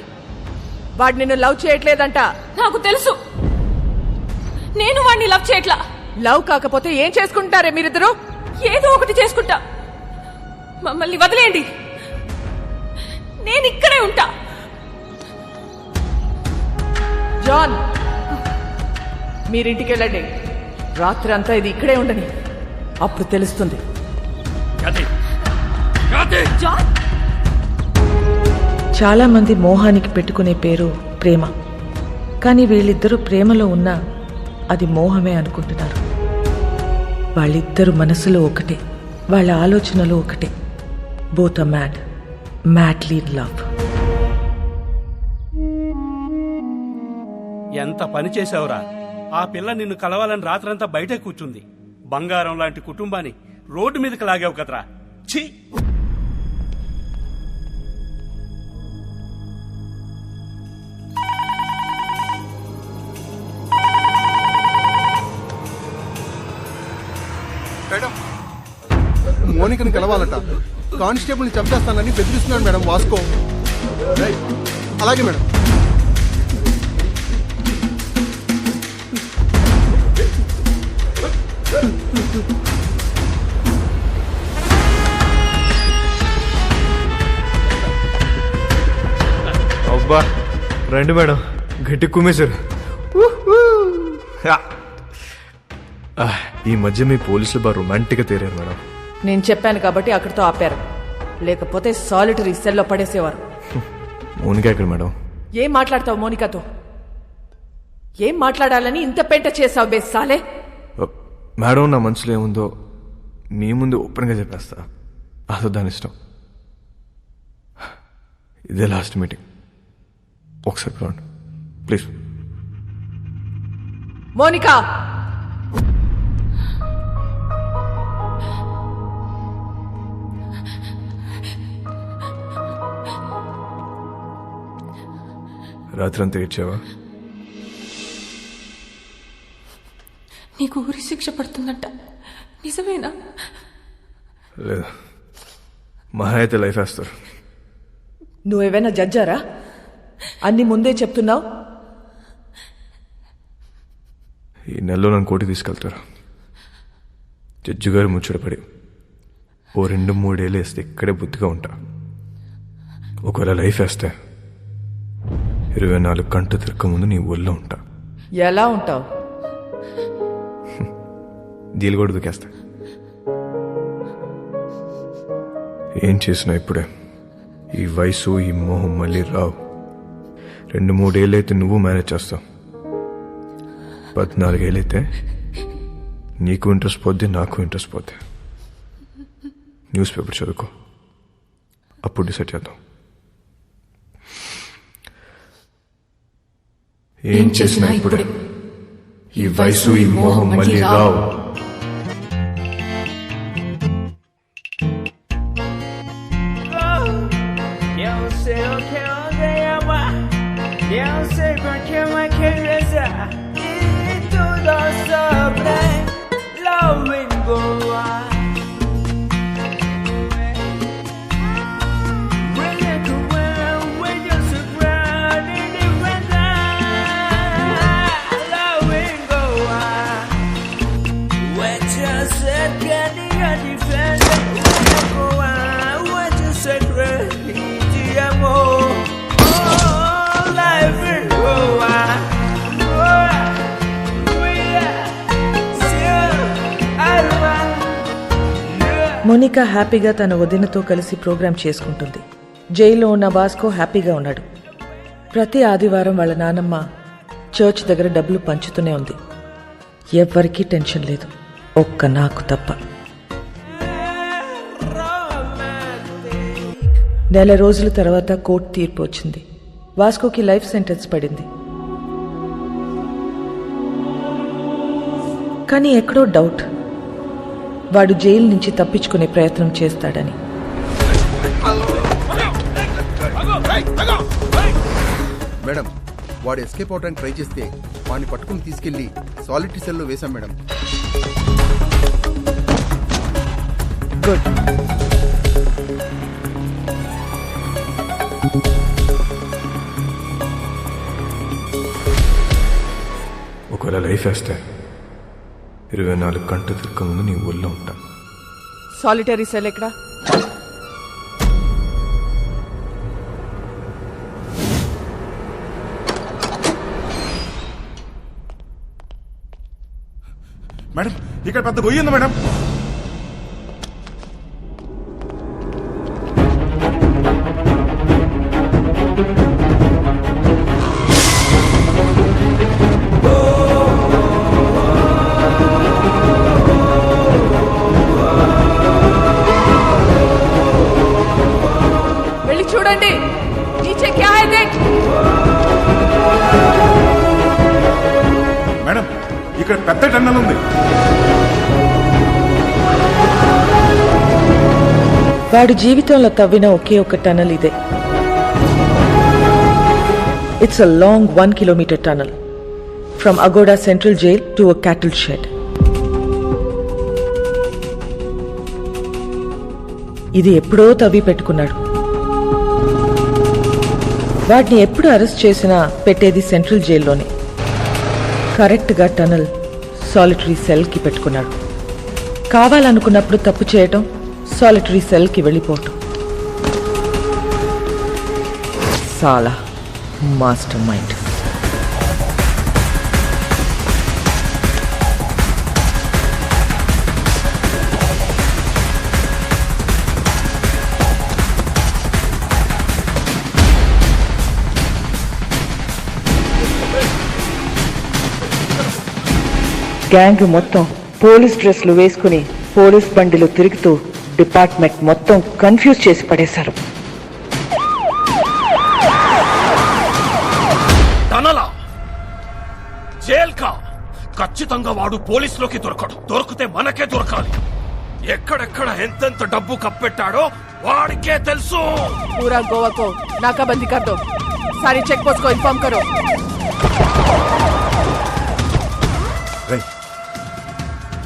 వాడు నిన్ను లవ్ చేయట్లేదంట. నాకు తెలుసు. నేను వాడిని లవ్ చేయట్లా. లవ్ కాకపోతే ఏం చేసుకుంటారే మీరిద్దరు? ఏదో ఒకటి చేసుకుంటా. మమ్మల్ని వదిలేయండి. నేను ఇక్కడే ఉంటా. జాన్, మీరింటికి వెళ్ళండి. రాత్రి అంతా ఇది ఇక్కడే ఉండని, అప్పుడు తెలుస్తుంది. చాలా మంది మోహానికి పెట్టుకునే పేరు ప్రేమ. కానీ వీళ్ళిద్దరూ ప్రేమలో ఉన్నా అది మోహమే అనుకుంటున్నారు. వాళ్ళిద్దరు మనసులో ఒకటే, వాళ్ళ ఆలోచనలో ఒకటే. Both are mad, madly in love. ఎంత పని చేశావురా? ఆ పిల్ల నిన్ను కలవాలని రాత్రంతా బయటే కూర్చుంది. బంగారం లాంటి కుటుంబాన్ని రోడ్డు మీదకి లాగావు కదరా. ఛీ! మేడం, మోనికని కలవాలట. కానిస్టేబుల్ ని చంపేస్తానని బెదిరిస్తున్నాడు మేడం వాస్కో. అలాగే మేడం. అబ్బా రండి మేడం గట్టి కుమ్మేశారు. ఈ మధ్య మీ పోలీసులు బాగా రొమాంటిక్గా తేరారు మేడం. నేను చెప్పాను కాబట్టి అక్కడితో ఆపారు, లేకపోతే సాలిటరీ సెల్లో పడేసేవారు. మౌనిక ఎక్కడ మేడం? ఏం మాట్లాడతావు మోనికాతో? ఏం మాట్లాడాలని ఇంత పెంట చేసావు బేసాలే? మేడం నా మనసులో ఏముందో మీ ముందు ఓపెన్గా చెప్పేస్తా, అదో దాని ఇష్టం. ఇదే లాస్ట్ మీటింగ్, ఒకసారి రండి ప్లీజ్. మోనికా రాత్రంతా ఏడ్చావా? నీకు ఊరి శిక్ష పడుతుందంట, నిజమేనా? లేదా, మహా అయితే లైఫ్ వేస్తారు. నువ్వేమైనా జడ్జారా? అన్ని ముందే చెప్తున్నావు. ఈ నెలలో నన్ను కోటి తీసుకెళ్తారు. జడ్జి గారు ముచ్చటపడి ఓ 2-3 ఏళ్ళు వేస్తే ఇక్కడే బుద్ధిగా ఉంటా. ఒకవేళ లైఫ్ వేస్తే 24 గంటలు తిరగక ముందు నీ ఒళ్ళో ఉంటా. ఎలా ఉంటావు? దీలు కూడా దుకేస్తా. ఏం చేసినా ఇప్పుడే. ఈ వయసు ఈ మోహం మళ్ళీ రావు. 2-3 ఏళ్ళైతే నువ్వు మేనేజ్ చేస్తావు. 14 ఏళ్ళైతే నీకు ఇంట్రెస్ట్ పోద్ది, నాకు ఇంట్రెస్ట్ పోద్ది. న్యూస్ పేపర్ చదువుకో, అప్పుడు డిసైడ్ చేద్దాం. ఏం చేసినా ఇప్పుడే. ఈ వయసు ఈ మోహం మళ్ళీ రావు. మోనికా హ్యాపీగా తన వదినతో కలిసి ప్రోగ్రాం చేసుకుంటుంది. జైల్లో ఉన్న వాస్కో హ్యాపీగా ఉన్నాడు. ప్రతి ఆదివారం వాళ్ళ నానమ్మ చర్చ్ దగ్గర డబ్బులు పంచుతూనే ఉంది. ఎవ్వరికీ టెన్షన్ లేదు, ఒక్క నాకు తప్ప. నెల రోజుల తర్వాత కోర్టు తీర్పు వచ్చింది. వాస్కోకి లైఫ్ సెంటెన్స్ పడింది. కానీ ఎక్కడో డౌట్, వాడు జైలు నుంచి తప్పించుకునే ప్రయత్నం చేస్తాడని. మేడం, వాడు ఎస్కేప్ అవడానికి ట్రై చేస్తే వాడిని పట్టుకుని తీసుకెళ్లి సాలిటరీ సెల్లో వేశాం మేడం. గుడ్. ఒకవేళ లైఫ్ వేస్తే 24 గంటలు తిరగక ముందు నీ ఒళ్ళో ఉంటా. సాలిటరీ సెల్ ఎక్కడా? మేడం, ఇక్కడ పెద్ద గొయ్యి ఉంది మేడం. వెళ్ళి చూడండి. నీచే క్యా హై దేఖ్. మేడం, ఇక్కడ పెద్ద టన్నల్ ఉంది. వాడు జీవితంలో తవ్విన ఒకే ఒక టనల్ ఇదే. It's a long 1 kilometer tunnel from Aguada central jail to a cattle shed. ఇది ఎప్పుడో తవ్వి పెట్టుకున్నాడు. వాడిని ఎప్పుడు అరెస్ట్ చేసినా పెట్టేది సెంట్రల్ జైల్లోనే. కరెక్ట్గా టనల్ సాలిటరీ సెల్కి పెట్టుకున్నాడు. కావాలనుకున్నప్పుడు తప్పు చేయటం, సాలిటరీ సెల్కి వెళ్ళిపోవటం. సాలా మాస్టర్ మైండ్. గ్యాంగ్ మొత్తం పోలీస్ డ్రెస్లు వేసుకుని పోలీస్ బండిలో తిరుగుతూ డిపార్ట్మెంట్ మొత్తం కన్ఫ్యూజ్ చేసి పడేశారు. తనలా జైల్కా ఖచ్చితంగా వాడు పోలీసులోకి దొరకడు. దొరికితే మనకే దొరకాలి. ఎక్కడెక్కడ ఎంతెంత డబ్బు కప్పెట్టాడో వాడికే తెలుసు. पूरा गोवा को नाकाबंदी कर दो. सारी चेक पोस्ट को इन्फॉर्म करो.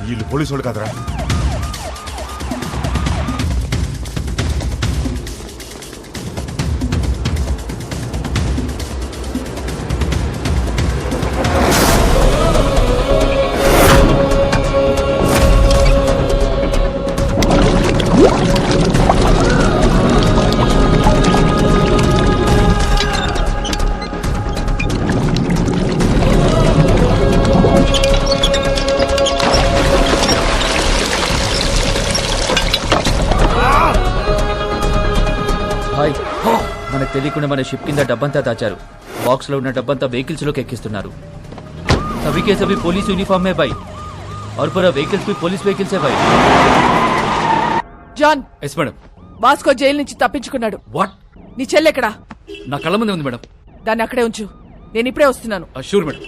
వీళ్ళు పోలీసు వాళ్ళు కదరా. మనకు తెలియకుండా మన షిప్ కింద డబ్బంతా దాచారు. బాక్స్ లో ఉన్న డబ్బంతా వెహికల్స్ లోకి ఎక్కిస్తున్నారు. सभी के सभी पुलिस यूनिफॉर्म में भाई और पूरा व्हीकल्स भी पुलिस व्हीकल्स है भाई. John yes madam. Vasco jail నుంచి తప్పించుకున్నాడు. వాట్? నీ చెల్లెక్కడా? నా కళ్ళ ముందే ఉంది మేడం. దాన్ని అక్కడే ఉంచు, నేను ఇప్పుడే వస్తున్నాను. Sure madam.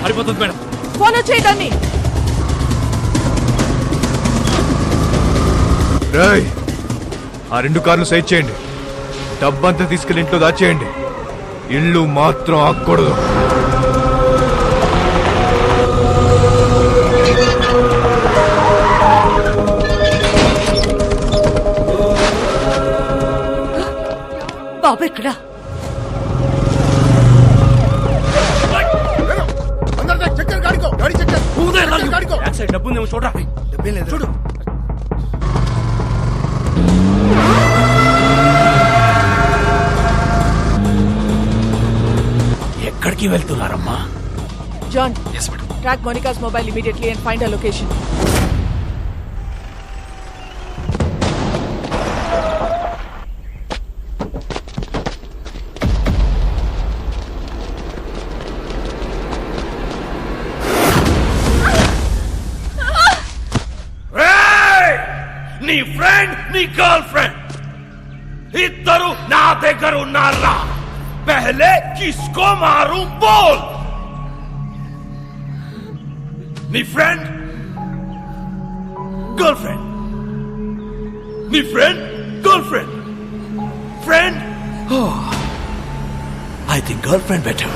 హరిపోతుంది మేడం. ఫాలో చేయడాన్ని. ఆ 2 కార్లు సైడ్ చేయండి. డబ్బంతా తీసుకెళ్లి ఇంట్లో దాచేయండి. ఇల్లు మాత్రం ఆగకూడదు. బాబు ఎక్కడా? డబ్బు చూడరా. చూడు. ఎక్కడికి వెళ్తున్నారమ్మా? John, track Monica's mobile immediately and find a location. నీ ఫ్రెండ్ నీ గర్ల్ ఫ్రెండ్ ఇద్దరు నా దగ్గర ఉన్నారా? पहले किसको मारूं बोल. नी फ्रेंड गर्लफ्रेंड, नी friend girlfriend, friend. I think girlfriend better.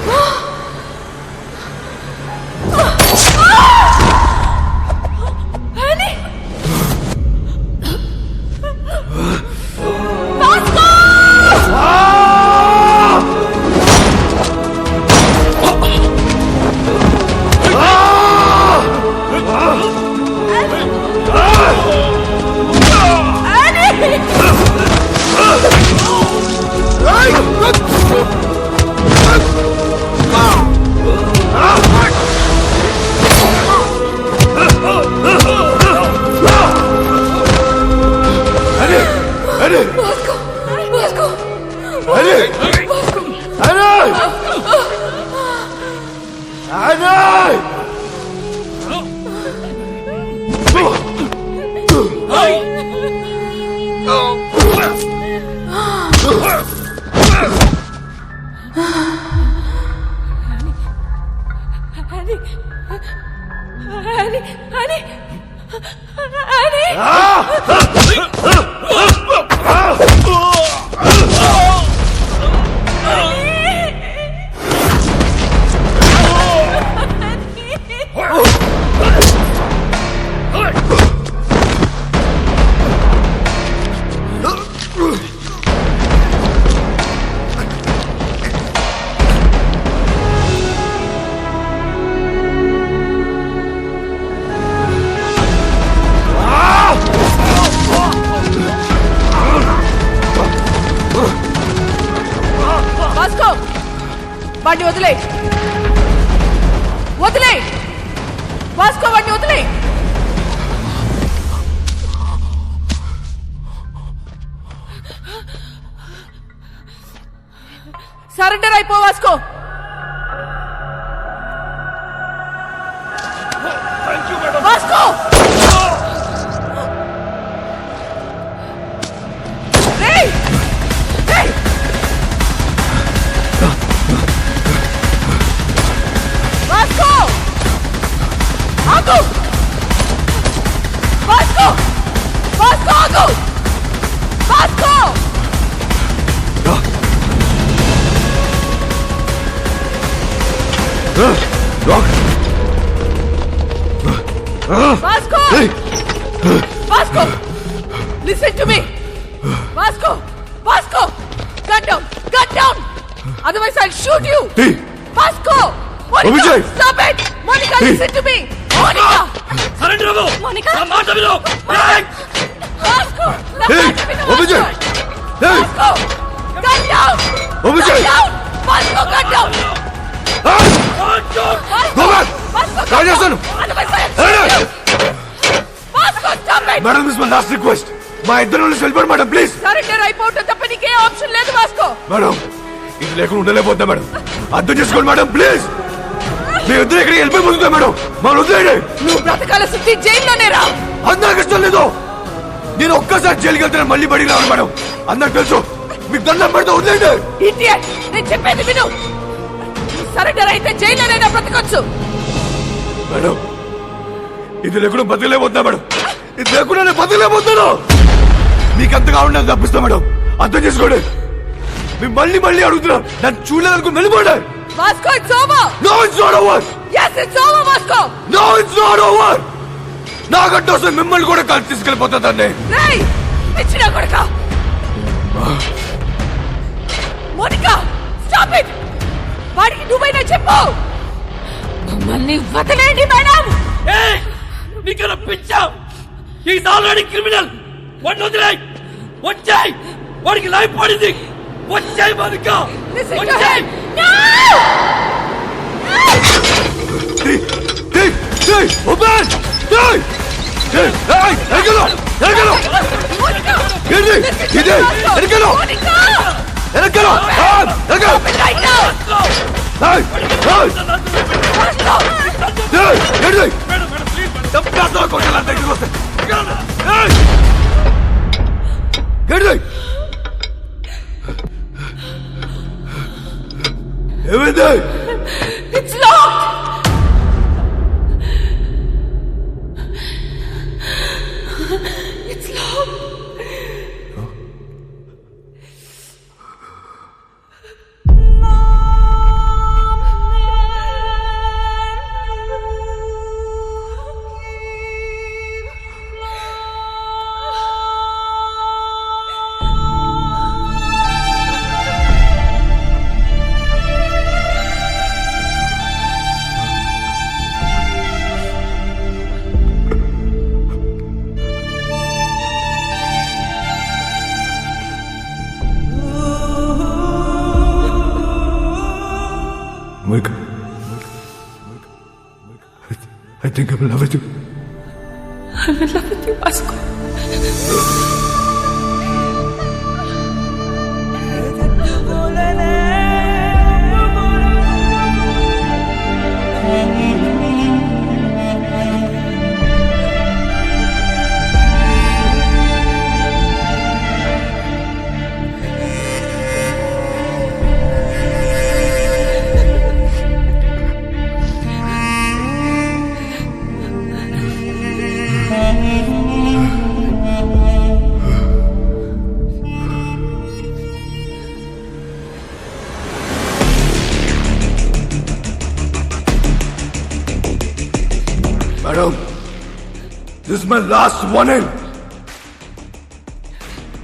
అయిపో వాస్కో. వాస్కో వాస్కో ఆగు. వాస్కో వాస్కో ఆగు. Vasco Vasco! Vasco! Listen to me! Vasco! Vasco! Gun down! Gun down! Otherwise I'll shoot you! Vasco! Monica! Stop it! Monica, listen to me! Monica! Surrender! Monica! Vasco! Vasco! Vasco! Gun down! Gun down! Vasco, gun down! Madam this my last request. మా ఇద్దరు వెళ్ళిపోండి madam please. Surrender అయిపోవటం తప్ప నీకే option లేదు Vasco. Madam ఇది లేకుండా ఉండలేకపోతున్నా madam. అర్థం చేసుకోండి మేడం ప్లీజ్. మీ ఇద్దరు ఎక్కడికి వెళ్ళిపోతుందా మేడం? మా వదిలేయండి. నువ్వు బ్రతకాల సుత్తి జైల్లోనే రా. అది నాకు ఇష్టం లేదు. నేను ఒక్కసారి జైలుకి వెళ్తాను మళ్ళీ బడికి రాను మేడం. అందరికి తెలుసు. మీకు దండం పెడితే వదిలేయండి. ఇడియట్, నేను చెప్పేది విను. సరెండర్ అయితే జైల్లోనైనా బ్రతకొచ్చు. మేడం ఇది లేకుండా బతకలేకపోతున్నా మేడం. ఇది లేకుండా నేను బతకలేకపోతున్నాను. మీకు అంతగా ఉండదు తప్పిస్తా మేడం. అర్థం చేసుకోండి. మేము మళ్ళీ మళ్ళీ అడుగుతున్నా. నన్ను చూడలేదనుకో వెళ్ళిపోండి. Vasco it's over. No it's not over. yes it's over Vasco. No it's not over. నాకంటే వస్తే మిమ్మల్ని కూడా కలిసి తీసుకెళ్ళిపోతుందండి. రేయ్ పిచ్చినా కొడుక. Monica stop it. వాడికి నువ్వైనా చెప్పు. మమ్మల్ని వదిలేండి మేడం. నీకన్నా పిచ్చా? Is already criminal. వాడిని వదిలేయ్. వచ్చాయి వాడికి లైఫ్ పడింది. వచ్చాయి మోనికా. వచ్చాయి. ఓపెన్. ఎరగలో ఎరగలో ఇది ఇది ఎరగలో ఎరగలో ఎరగలో ఏమైంది? It's locked. It's locked. Monica, I think I'm in love with you. I'm in love with you, Vasco. Madam, this is my last warning.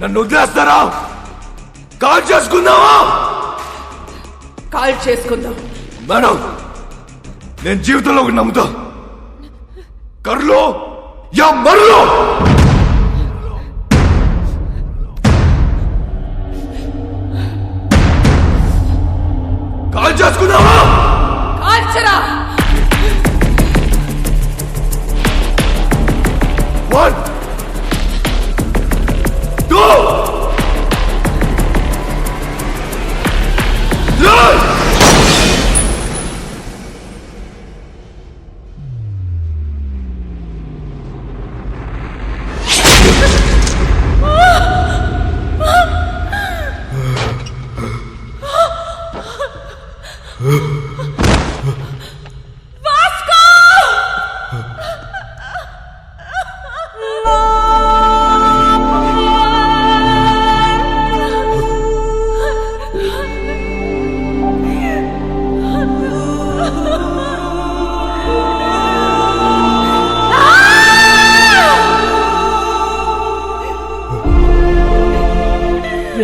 నన్ను వదిలేస్తారా? కాల్ చేసుకుందామా? కాల్ చేసుకుందాం. మేడం, నేను జీవితంలో ఒకటి నమ్ముతా. కర్లో యా మర్లో. కాల్ చేసుకుందామా? కాల్చరా. 1 2 3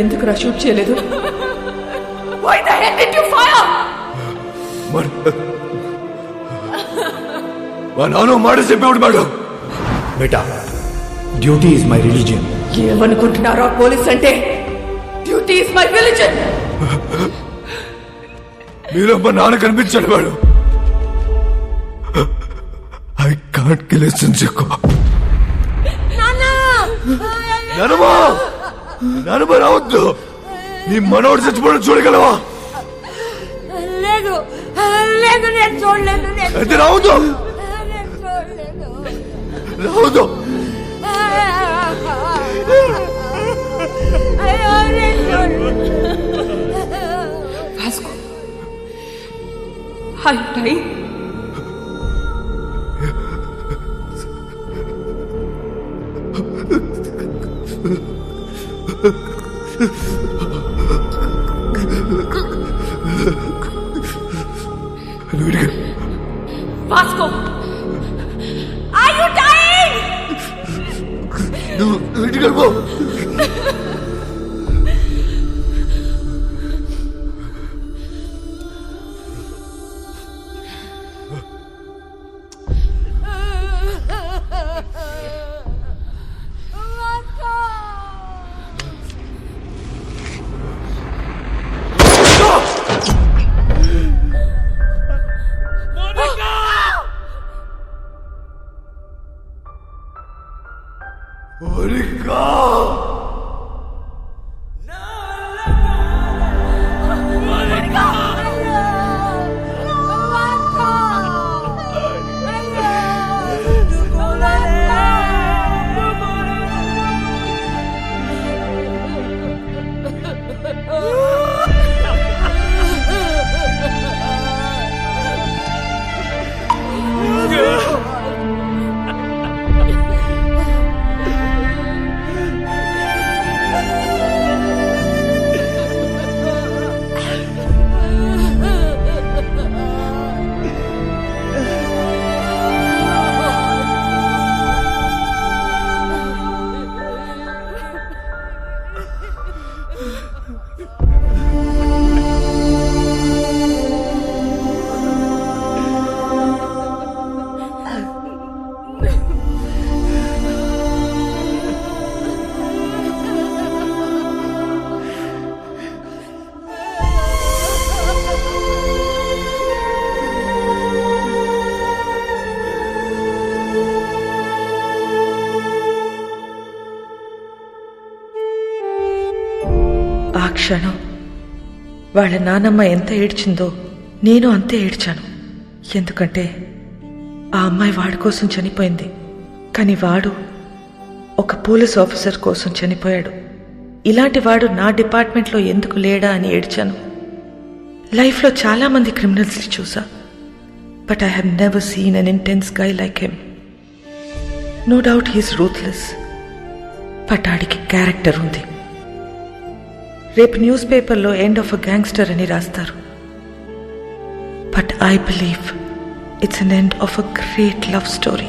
ఎందుకు షూట్ చేయలేదు? Why the hell did you fire? మా నాన్న మాట చెప్పేవాడు madam. Beta, duty is my religion. ఏమనుకుంటున్నారో పోలీస్ అంటే? Duty is my religion. మీలో మా నాన్న కనిపించాడు మేడం. ఐ కాంట్ కిల్ చెక్కు. నానమ్మ రావద్దు. నీ మనోడు చచ్చిపోవడం చూడగలవా? లేదు లేదు, నేను చూడలేదు. అయితే రావద్దు. రావద్దు. Vasco, are you dying? Vasco, are you dying? నువ్వు ఇంటికి వెళ్ళిపో. ఆ క్షణం వాళ్ళ నానమ్మ ఎంత ఏడ్చిందో నేను అంతే ఏడ్చాను. ఎందుకంటే ఆ అమ్మాయి వాడి కోసం చనిపోయింది, కానీ వాడు ఒక పోలీస్ ఆఫీసర్ కోసం చనిపోయాడు. ఇలాంటి వాడు నా డిపార్ట్మెంట్లో ఎందుకు లేడా అని ఏడ్చాను. లైఫ్లో చాలా మంది క్రిమినల్స్ని చూసా, but I have never seen an intense guy like him. No doubt he's ruthless, but ఆడికి క్యారెక్టర్ ఉంది. రేపు న్యూస్ పేపర్లో ఎండ్ ఆఫ్ అ గ్యాంగ్స్టర్ అని రాస్తారు, but I believe it's an end of a great love story.